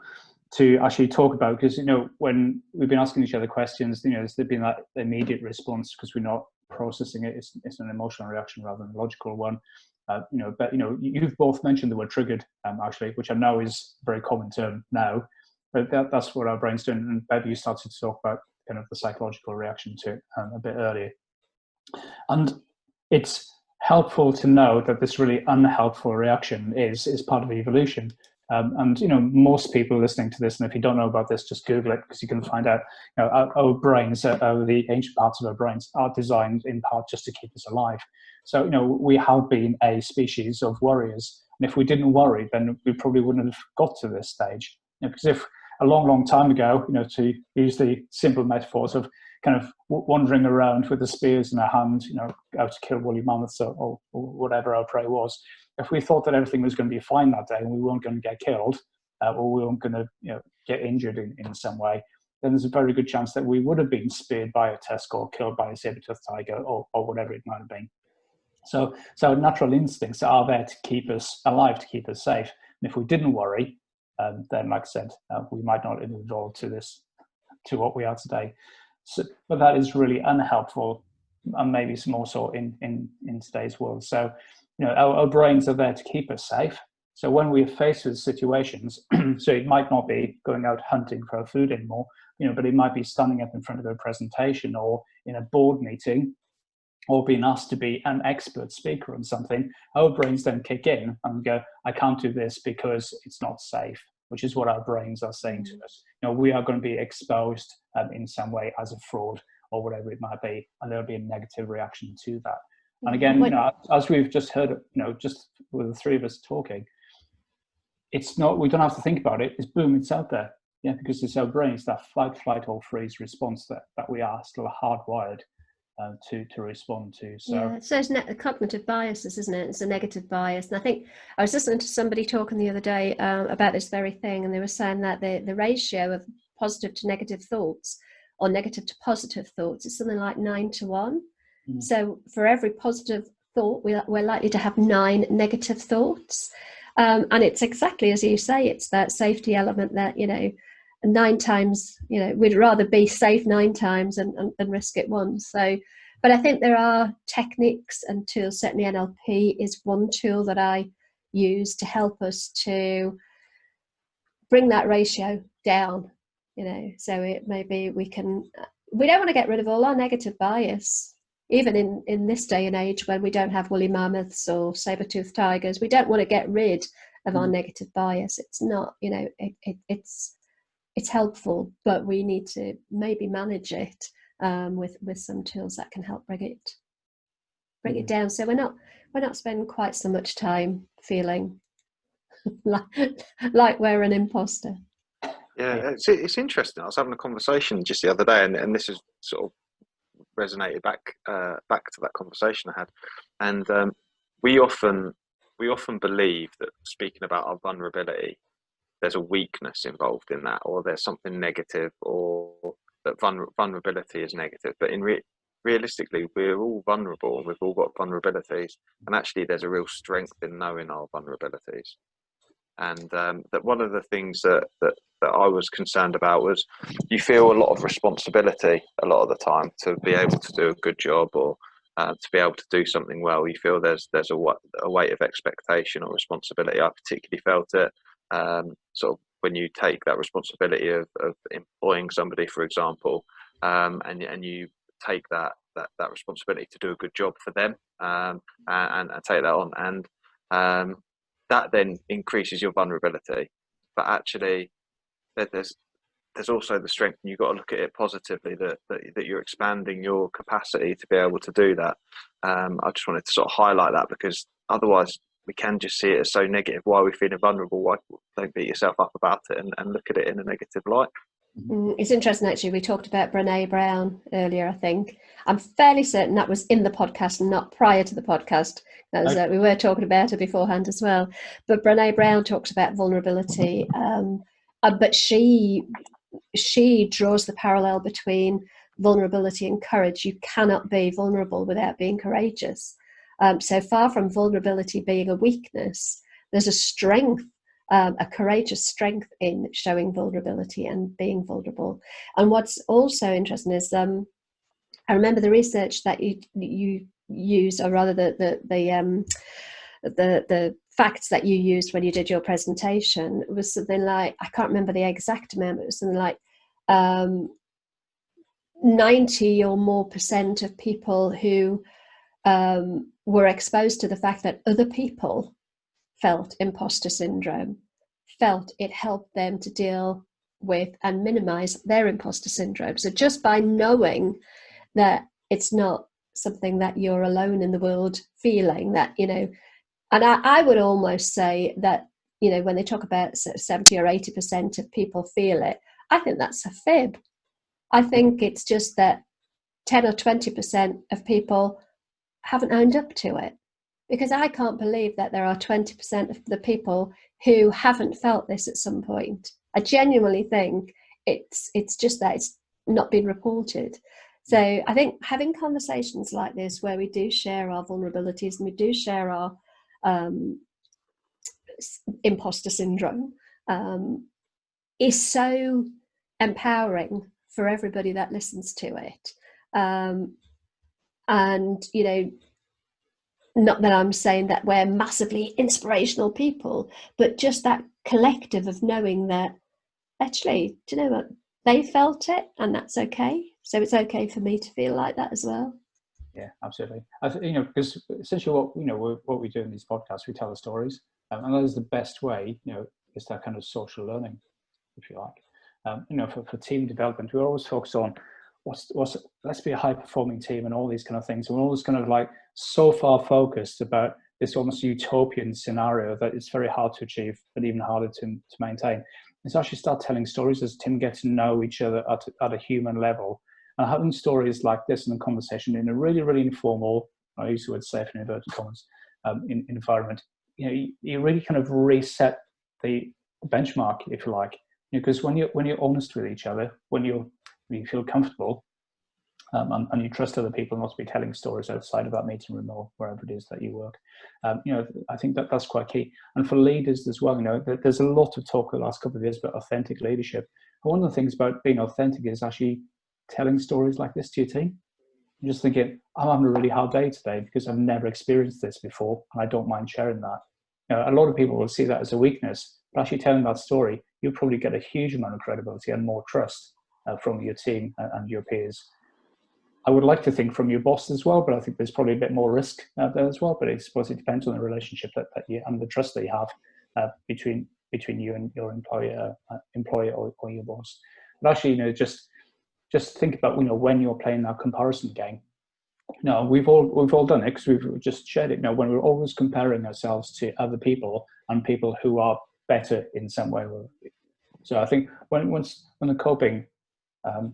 Speaker 2: to actually talk about, because, when we've been asking each other questions, there's been that immediate response because we're not processing it. It's an emotional reaction rather than a logical one. But you've both mentioned the word triggered, actually, which I know is a very common term now. But that's what our brain's doing. And Bev, you started to talk about kind of the psychological reaction to it a bit earlier. And it's helpful to know that this really unhelpful reaction is part of evolution. And most people listening to this, and if you don't know about this, just Google it, because you can find out. Our brains, the ancient parts of our brains, are designed in part just to keep us alive. So we have been a species of warriors, and if we didn't worry, then we probably wouldn't have got to this stage. Because if a long time ago, to use the simple metaphors of kind of wandering around with the spears in our hand, out to kill woolly mammoths or whatever our prey was. If we thought that everything was going to be fine that day and we weren't going to get killed, or we weren't going to get injured in some way, then there's a very good chance that we would have been speared by a tusk or killed by a saber-toothed tiger or whatever it might have been. So natural instincts are there to keep us alive, to keep us safe. And if we didn't worry, then, like I said, we might not have evolved to what we are today. So, but that is really unhelpful, and maybe more so in today's world. So, our brains are there to keep us safe. So when we're faced with situations, so it might not be going out hunting for our food anymore, but it might be standing up in front of a presentation or in a board meeting, or being asked to be an expert speaker on something. Our brains then kick in and go, I can't do this because it's not safe, which is what our brains are saying to us. We are going to be exposed in some way as a fraud or whatever it might be, and there'll be a negative reaction to that. And again, as we've just heard, just with the three of us talking, it's not, we don't have to think about it. It's boom, it's out there. Yeah, because it's our brains, that fight, flight, or freeze response that we are still hardwired to respond to. So
Speaker 1: it's cognitive biases, isn't it? It's a negative bias. And I think I was listening to somebody talking the other day about this very thing, and they were saying that the ratio of positive to negative thoughts, or negative to positive thoughts, is something like 9-1. So for every positive thought, we're likely to have 9 negative thoughts. And it's exactly as you say, it's that safety element that, 9 times, we'd rather be safe 9 times than risk it once. So, but I think there are techniques and tools, certainly NLP is one tool that I use to help us to bring that ratio down, so it maybe we don't want to get rid of all our negative bias. Even in this day and age when we don't have woolly mammoths or saber-toothed tigers, we don't want to get rid of our negative bias. It's not, it's helpful, but we need to maybe manage it with some tools that can help bring it down. So we're not spending quite so much time feeling like we're an imposter.
Speaker 3: Yeah, it's interesting. I was having a conversation just the other day, and this is sort of resonated back to that conversation I had, and we often believe that speaking about our vulnerability, there's a weakness involved in that, or there's something negative, or that vulnerability is negative. But realistically, we're all vulnerable, and we've all got vulnerabilities, and actually there's a real strength in knowing our vulnerabilities. And that one of the things that I was concerned about was you feel a lot of responsibility a lot of the time to be able to do a good job, or to be able to do something well. You feel there's a weight of expectation or responsibility. I particularly felt it sort of when you take that responsibility of employing somebody, for example, and you take that responsibility to do a good job for them, and take that on, and that then increases your vulnerability. But actually, there's also the strength, and you've got to look at it positively, that you're expanding your capacity to be able to do that. I just wanted to sort of highlight that, because otherwise we can just see it as so negative. Why are we feeling vulnerable? Why don't beat yourself up about it and look at it in a negative light?
Speaker 1: It's interesting, actually. We talked about Brené Brown earlier, I think. I'm fairly certain that was in the podcast and not prior to the podcast. We were talking about her beforehand as well. But Brené Brown talks about vulnerability, but she draws the parallel between vulnerability and courage. You cannot be vulnerable without being courageous. So far from vulnerability being a weakness, there's a strength, a courageous strength in showing vulnerability and being vulnerable. And what's also interesting is I remember the research that you used, or rather the facts that you used when you did your presentation was something like, I can't remember the exact amount, but it was something like 90 or more % of people who were exposed to the fact that other people felt imposter syndrome, felt it helped them to deal with and minimize their imposter syndrome. So just by knowing that it's not something that you're alone in the world feeling, that, you know, and I would almost say that, you know, when they talk about 70 or 80% of people feel it, I think that's a fib. I think it's just that 10 or 20% of people haven't owned up to it, because I can't believe that there are 20% of the people who haven't felt this at some point. I genuinely think it's just that it's not been reported. So I think having conversations like this, where we do share our vulnerabilities and we do share our imposter syndrome, is so empowering for everybody that listens to it. And, you know, not that I'm saying that we're massively inspirational people, but just that collective of knowing that, actually, do you know what? They felt it, and that's okay. So it's okay for me to feel like that as well.
Speaker 2: Yeah, absolutely. You know, because essentially what we do in these podcasts, we tell the stories, and that is the best way. You know, is that kind of social learning, if you like. You know, for team development, we always focus on let's be a high performing team and all these kind of things. And we're always kind of like so far focused about this almost utopian scenario that it's very hard to achieve, but even harder to maintain. It's actually start telling stories as team get to know each other at a human level, and having stories like this in a conversation in a really, really informal, I use the word safe in inverted commas, environment. You know, you really kind of reset the benchmark, if you like, because when you're honest with each other, when you feel comfortable, and you trust other people not to be telling stories outside of that meeting room or wherever it is that you work. You know, I think that's quite key. And for leaders as well, you know, there's a lot of talk the last couple of years about authentic leadership. And one of the things about being authentic is actually telling stories like this to your team. You're just thinking, I'm having a really hard day today because I've never experienced this before, and I don't mind sharing that. You know, a lot of people will see that as a weakness, but actually telling that story, you'll probably get a huge amount of credibility and more trust from your team and your peers. I would like to think from your boss as well, but I think there's probably a bit more risk there as well. But I suppose it depends on the relationship that you and the trust that you have between you and your employer or your boss. But actually, you know, just think about, you know, when you're playing that comparison game. You know, we've all done it because we've just shared it. You know, when we're always comparing ourselves to other people and people who are better in some way. So I think when the coping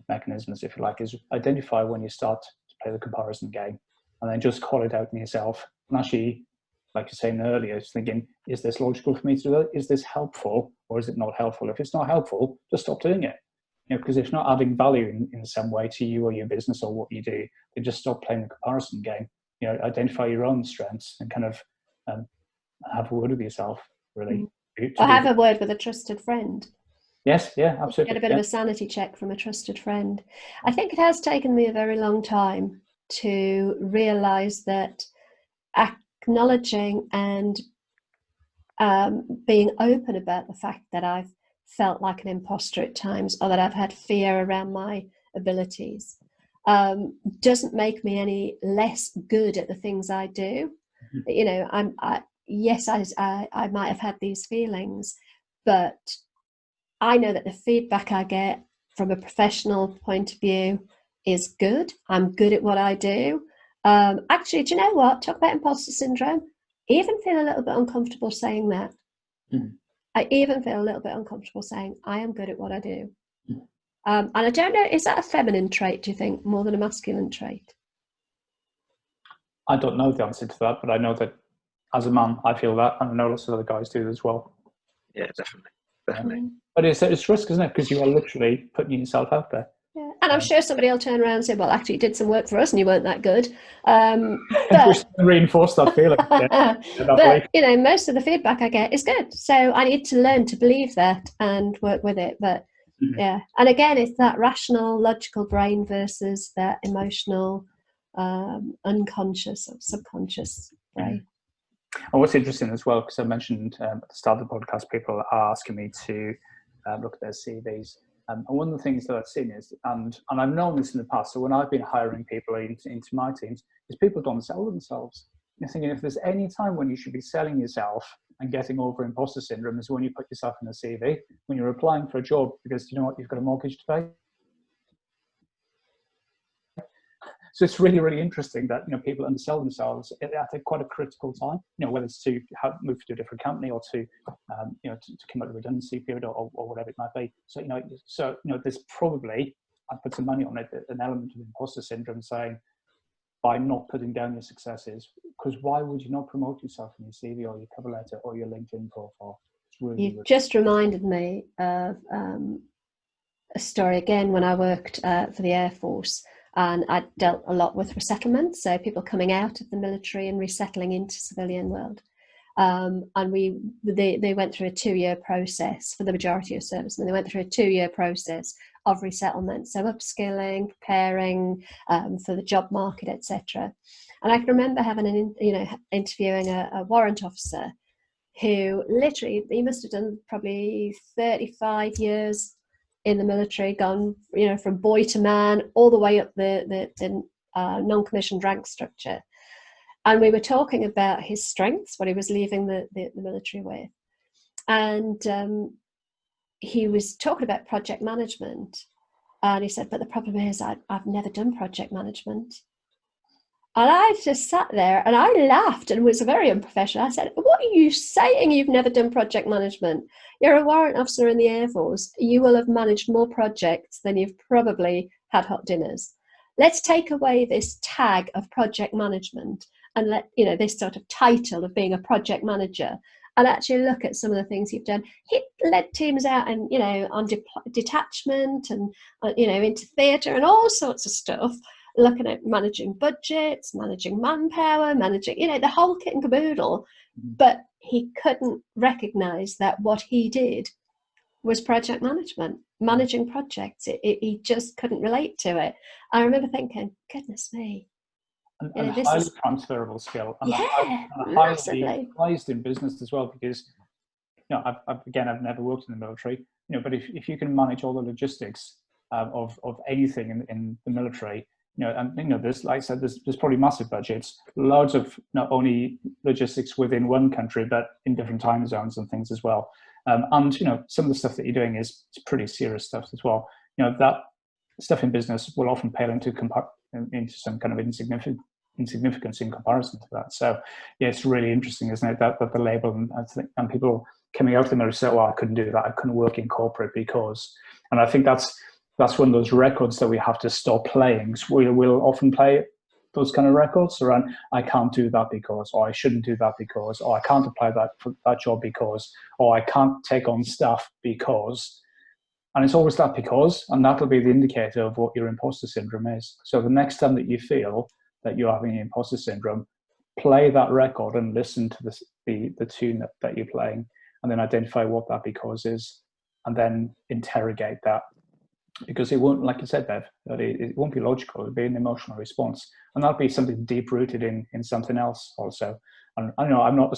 Speaker 2: mechanisms, if you like, is identify when you start to play the comparison game, and then just call it out in yourself. And actually, like you're saying earlier, is thinking, is this logical for me to do that? Is this helpful, or is it not helpful? If it's not helpful, just stop doing it. You know, because if it's not adding value in some way to you or your business or what you do, then just stop playing the comparison game. You know, identify your own strengths and kind of have a word with yourself, really.
Speaker 1: Or have a word with a trusted friend.
Speaker 2: Yes, yeah, absolutely.
Speaker 1: Get a bit of a sanity check from a trusted friend. I think it has taken me a very long time to realise that acknowledging and being open about the fact that I've felt like an imposter at times, or that I've had fear around my abilities, doesn't make me any less good at the things I do. Mm-hmm. You know, I might have had these feelings, but I know that the feedback I get from a professional point of view is good. I'm good at what I do. Actually, do you know what? Talk about imposter syndrome. I even feel a little bit uncomfortable saying that. Mm. I even feel a little bit uncomfortable saying I am good at what I do. Mm. And I don't know, is that a feminine trait, do you think, more than a masculine trait?
Speaker 2: I don't know the answer to that, but I know that as a man, I feel that, and I know lots of other guys do as well.
Speaker 3: Yeah, definitely.
Speaker 2: But it's risk, isn't it? Because you are literally putting yourself out there.
Speaker 1: Yeah. And I'm sure somebody will turn around and say, well, actually, you did some work for us and you weren't that good. But
Speaker 2: reinforce that feeling.
Speaker 1: But, you know, most of the feedback I get is good. So I need to learn to believe that and work with it. But yeah. And again, it's that rational, logical brain versus that emotional, unconscious or subconscious brain.
Speaker 2: And what's interesting as well, because I mentioned at the start of the podcast, people are asking me to look at their CVs. And one of the things that I've seen is, and I've known this in the past, so when I've been hiring people into my teams, is people don't sell themselves. You're thinking if there's any time when you should be selling yourself and getting over imposter syndrome is when you put yourself in a CV, when you're applying for a job, because you know what, you've got a mortgage to pay. So it's really, really interesting that, you know, people undersell themselves at quite a critical time, you know, whether it's to move to a different company or to, you know, to come out of redundancy period or whatever it might be. So, you know, there's probably, I put some money on it, an element of imposter syndrome saying, by not putting down your successes, because why would you not promote yourself in your CV or your cover letter or your LinkedIn profile? It's really,
Speaker 1: You just reminded me of a story again when I worked for the Air Force, and I dealt a lot with resettlement, so people coming out of the military and resettling into civilian world. And they went through a 2-year process for the majority of servicemen. They went through a 2-year process of resettlement, so upskilling, preparing for the job market, etc. And I can remember having interviewing a warrant officer who literally, he must have done probably 35 years in the military, gone, you know, from boy to man, all the way up the non-commissioned rank structure. And we were talking about his strengths, what he was leaving the military with. And he was talking about project management. And he said, but the problem is I've never done project management. And I just sat there and I laughed and was very unprofessional. I said, what are you saying? You've never done project management. You're a warrant officer in the Air Force. You will have managed more projects than you've probably had hot dinners. Let's take away this tag of project management and let, you know, this sort of title of being a project manager, and actually look at some of the things you've done. He led teams out and, you know, on detachment and, you know, into theatre and all sorts of stuff, looking at managing budgets, managing manpower, managing, you know, the whole kit and caboodle. But he couldn't recognise that what he did was project management, managing projects. He just couldn't relate to it. I remember thinking, goodness me.
Speaker 2: And a highly transferable skill. And
Speaker 1: massively.
Speaker 2: Highly in business as well, because, you know, I've never worked in the military, you know, but if you can manage all the logistics of anything in the military, you know, and, you know, there's, like I said, there's probably massive budgets, loads of not only logistics within one country, but in different time zones and things as well. And, you know, some of the stuff that you're doing is pretty serious stuff as well. You know, that stuff in business will often pale into some kind of insignificance in comparison to that. So yeah, it's really interesting, isn't it, that the label and people coming out of the military say, well, I couldn't do that, I couldn't work in corporate because, and I think that's one of those records that we have to stop playing. So we'll often play those kind of records around, I can't do that because, or I shouldn't do that because, or I can't apply that for that job because, or I can't take on stuff because. And it's always that because, and that'll be the indicator of what your imposter syndrome is. So the next time that you feel that you're having imposter syndrome, play that record and listen to the tune that you're playing, and then identify what that because is, and then interrogate that. Because it won't, like you said, Bev, that it won't be logical. It'll be an emotional response, and that'll be something deep rooted in something else also. And I know I'm not a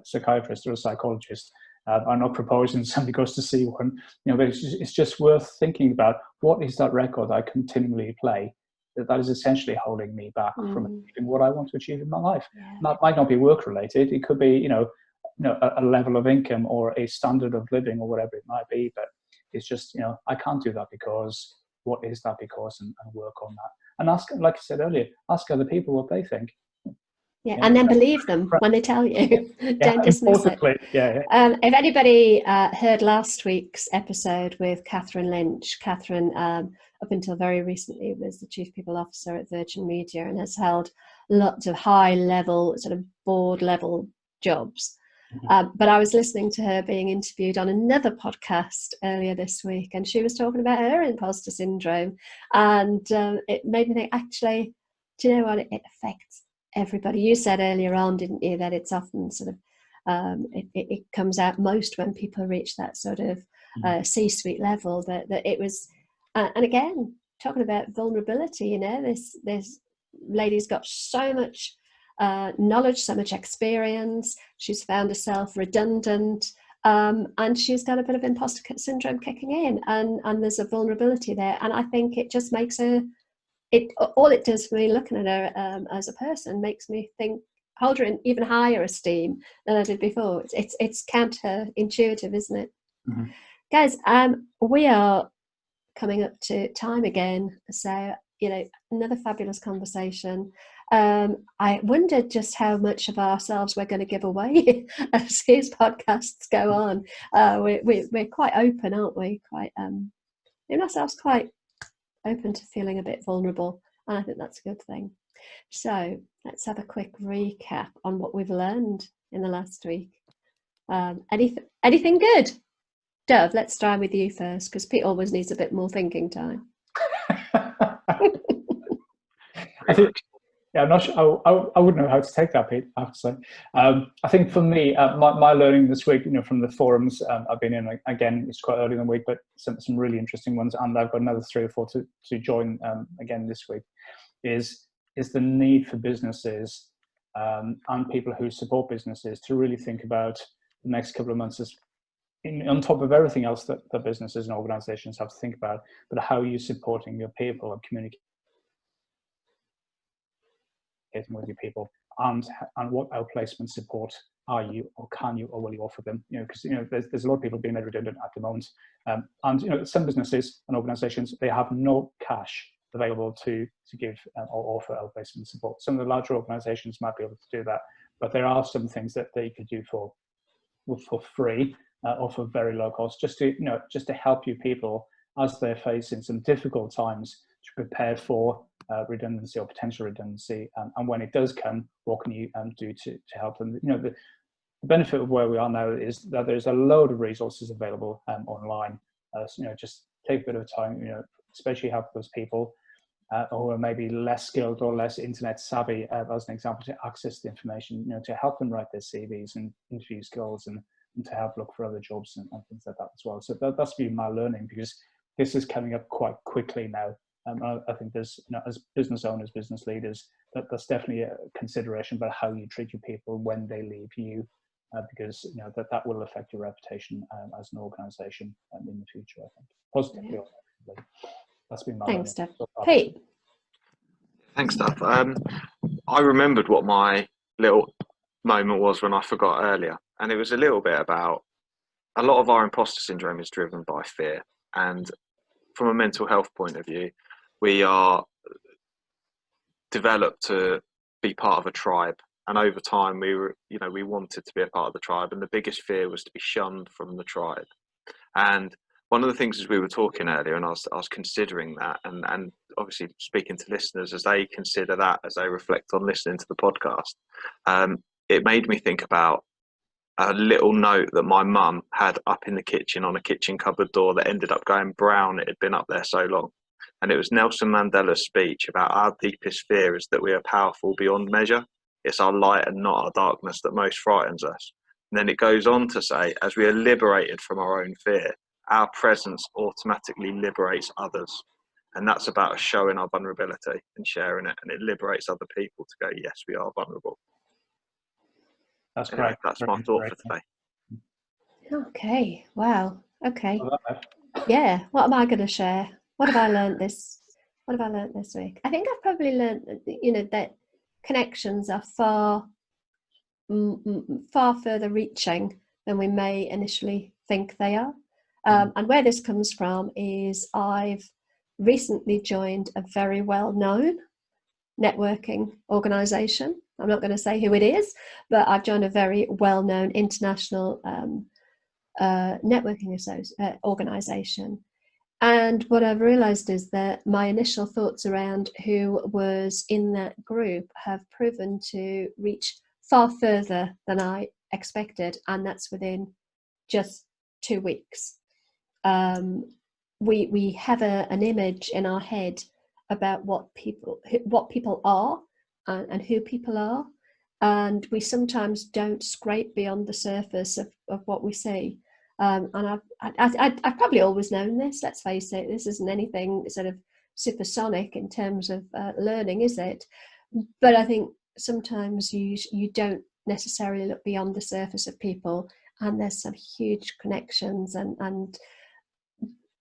Speaker 2: psychiatrist or a psychologist. I'm not proposing somebody goes to see one, you know, but it's just worth thinking about, what is that record I continually play that is essentially holding me back from achieving what I want to achieve in my life. Yeah. That might not be work related. It could be, you know, a level of income or a standard of living or whatever it might be, but it's just, you know, I can't do that because, what is that because, and work on that. And ask, like I said earlier, ask other people what they think.
Speaker 1: Yeah, and then believe them when they tell you. Don't dismiss it.
Speaker 2: Yeah.
Speaker 1: If anybody heard last week's episode with Catherine Lynch, Catherine, up until very recently, was the Chief People Officer at Virgin Media and has held lots of high-level, sort of board-level jobs. But I was listening to her being interviewed on another podcast earlier this week, and she was talking about her imposter syndrome, and it made me think, actually, do you know what? It affects everybody. You said earlier on, didn't you, that it's often sort of it comes out most when people reach that sort of C-suite level. That it was, and again, talking about vulnerability, you know, this lady's got so much knowledge, so much experience. She's found herself redundant, and she's got a bit of imposter syndrome kicking in, and there's a vulnerability there, and I think it just makes her, all it does for me looking at her as a person makes me think, hold her in even higher esteem than I did before. It's counterintuitive, isn't it?
Speaker 2: Mm-hmm.
Speaker 1: Guys, we are coming up to time again, so another fabulous conversation. I wondered just how much of ourselves we're going to give away as these podcasts go on. We're quite open, aren't we? Quite in ourselves, quite open to feeling a bit vulnerable, and I think that's a good thing. So let's have a quick recap on what we've learned in the last week. Anything good? Dove, let's start with you first, because Pete always needs a bit more thinking time.
Speaker 2: I think, yeah, I'm not sure. I wouldn't know how to take that, Pete, I have to say. I think for me, my learning this week, from the forums I've been in, again, it's quite early in the week, but some really interesting ones, and I've got another 3 or 4 to join again this week, is the need for businesses and people who support businesses to really think about the next couple of months as on top of everything else that the businesses and organizations have to think about, but how you're supporting your people and communicating with your people, and what outplacement support are you, or can you, or will you offer them? Because there's a lot of people being made redundant at the moment, and some businesses and organizations, they have no cash available to give or offer outplacement support. Some of the larger organizations might be able to do that, but there are some things that they could do for free or for very low cost, just to help you people as they're facing some difficult times, to prepare for redundancy or potential redundancy, and when it does come, what can you do to help them? The benefit of where we are now is that there's a load of resources available online. Just take a bit of time, especially help those people who are maybe less skilled or less internet savvy, as an example, to access the information, to help them write their CVs and interview skills, and to help look for other jobs and things like that as well. So that's been my learning, because this is coming up quite quickly now. I think there's, as business owners, business leaders, that's definitely a consideration about how you treat your people when they leave you, because that will affect your reputation as an organisation in the future. I think positively or negatively. That's been my
Speaker 1: Thanks,
Speaker 2: learning.
Speaker 1: Steph. Pete.
Speaker 3: Thanks, Steph. I remembered what my little moment was when I forgot earlier, and it was a little bit about, a lot of our imposter syndrome is driven by fear, and from a mental health point of view, we are developed to be part of a tribe, and over time we wanted to be a part of the tribe, and the biggest fear was to be shunned from the tribe. And one of the things, as we were talking earlier, and I was considering that, and obviously speaking to listeners as they consider that, as they reflect on listening to the podcast, it made me think about a little note that my mum had up in the kitchen on a kitchen cupboard door that ended up going brown. It had been up there so long. And it was Nelson Mandela's speech about our deepest fear is that we are powerful beyond measure. It's our light and not our darkness that most frightens us. And then it goes on to say, as we are liberated from our own fear, our presence automatically liberates others. And that's about us showing our vulnerability and sharing it, and it liberates other people to go, yes, we are vulnerable.
Speaker 2: That's
Speaker 3: anyway,
Speaker 2: great.
Speaker 3: That's my thought for today.
Speaker 1: Okay. Wow. Okay. Yeah. What am I going to share? What have I learned this week? I think I've probably learned that connections are far further reaching than we may initially think they are. And where this comes from is I've recently joined a very well-known networking organization. I'm not going to say who it is, but I've joined a very well-known international networking organization. And what I've realized is that my initial thoughts around who was in that group have proven to reach far further than I expected, and that's within just 2 weeks. We have an image in our head about what people are and who people are, and we sometimes don't scrape beyond the surface of what we see. And I've probably always known this. Let's face it, this isn't anything sort of supersonic in terms of learning, is it? But I think sometimes you don't necessarily look beyond the surface of people and there's some huge connections and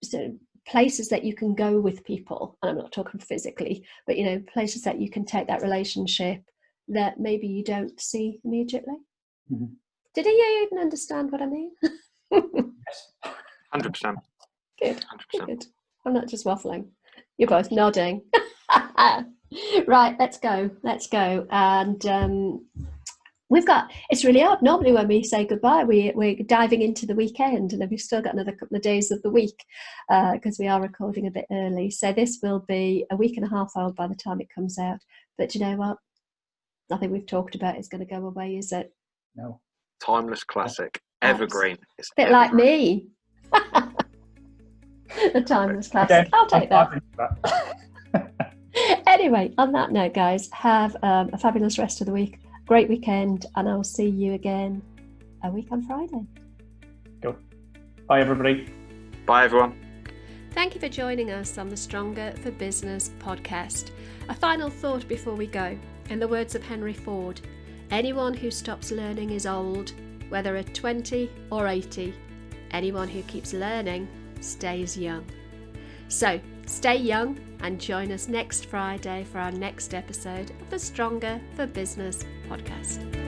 Speaker 1: so places that you can go with people. And I'm not talking physically, but places that you can take that relationship that maybe you don't see immediately.
Speaker 2: Mm-hmm.
Speaker 1: Did you even understand what I mean?
Speaker 3: Yes, 100%.
Speaker 1: Good.
Speaker 3: 100%.
Speaker 1: Good. I'm not just waffling. You're both nodding. Right, let's go. And it's really odd. Normally when we say goodbye, we're diving into the weekend, and then we've still got another couple of days of the week because we are recording a bit early. So this will be a week and a half old by the time it comes out. But you know what? Nothing we've talked about is going to go away, is it?
Speaker 2: No.
Speaker 3: Timeless classic. Evergreen. It's
Speaker 1: a bit
Speaker 3: evergreen.
Speaker 1: like me. A timeless classic.
Speaker 2: Again,
Speaker 1: I'll take that.
Speaker 2: that.
Speaker 1: Anyway, on that note, guys, have a fabulous rest of the week. Great weekend, and I'll see you again a week on Friday.
Speaker 2: Cool. Bye, everybody.
Speaker 3: Bye, everyone.
Speaker 1: Thank you for joining us on the Stronger for Business podcast. A final thought before we go. In the words of Henry Ford, anyone who stops learning is old, whether at 20 or 80. Anyone who keeps learning stays young. So, stay young and join us next Friday for our next episode of the Stronger for Business podcast.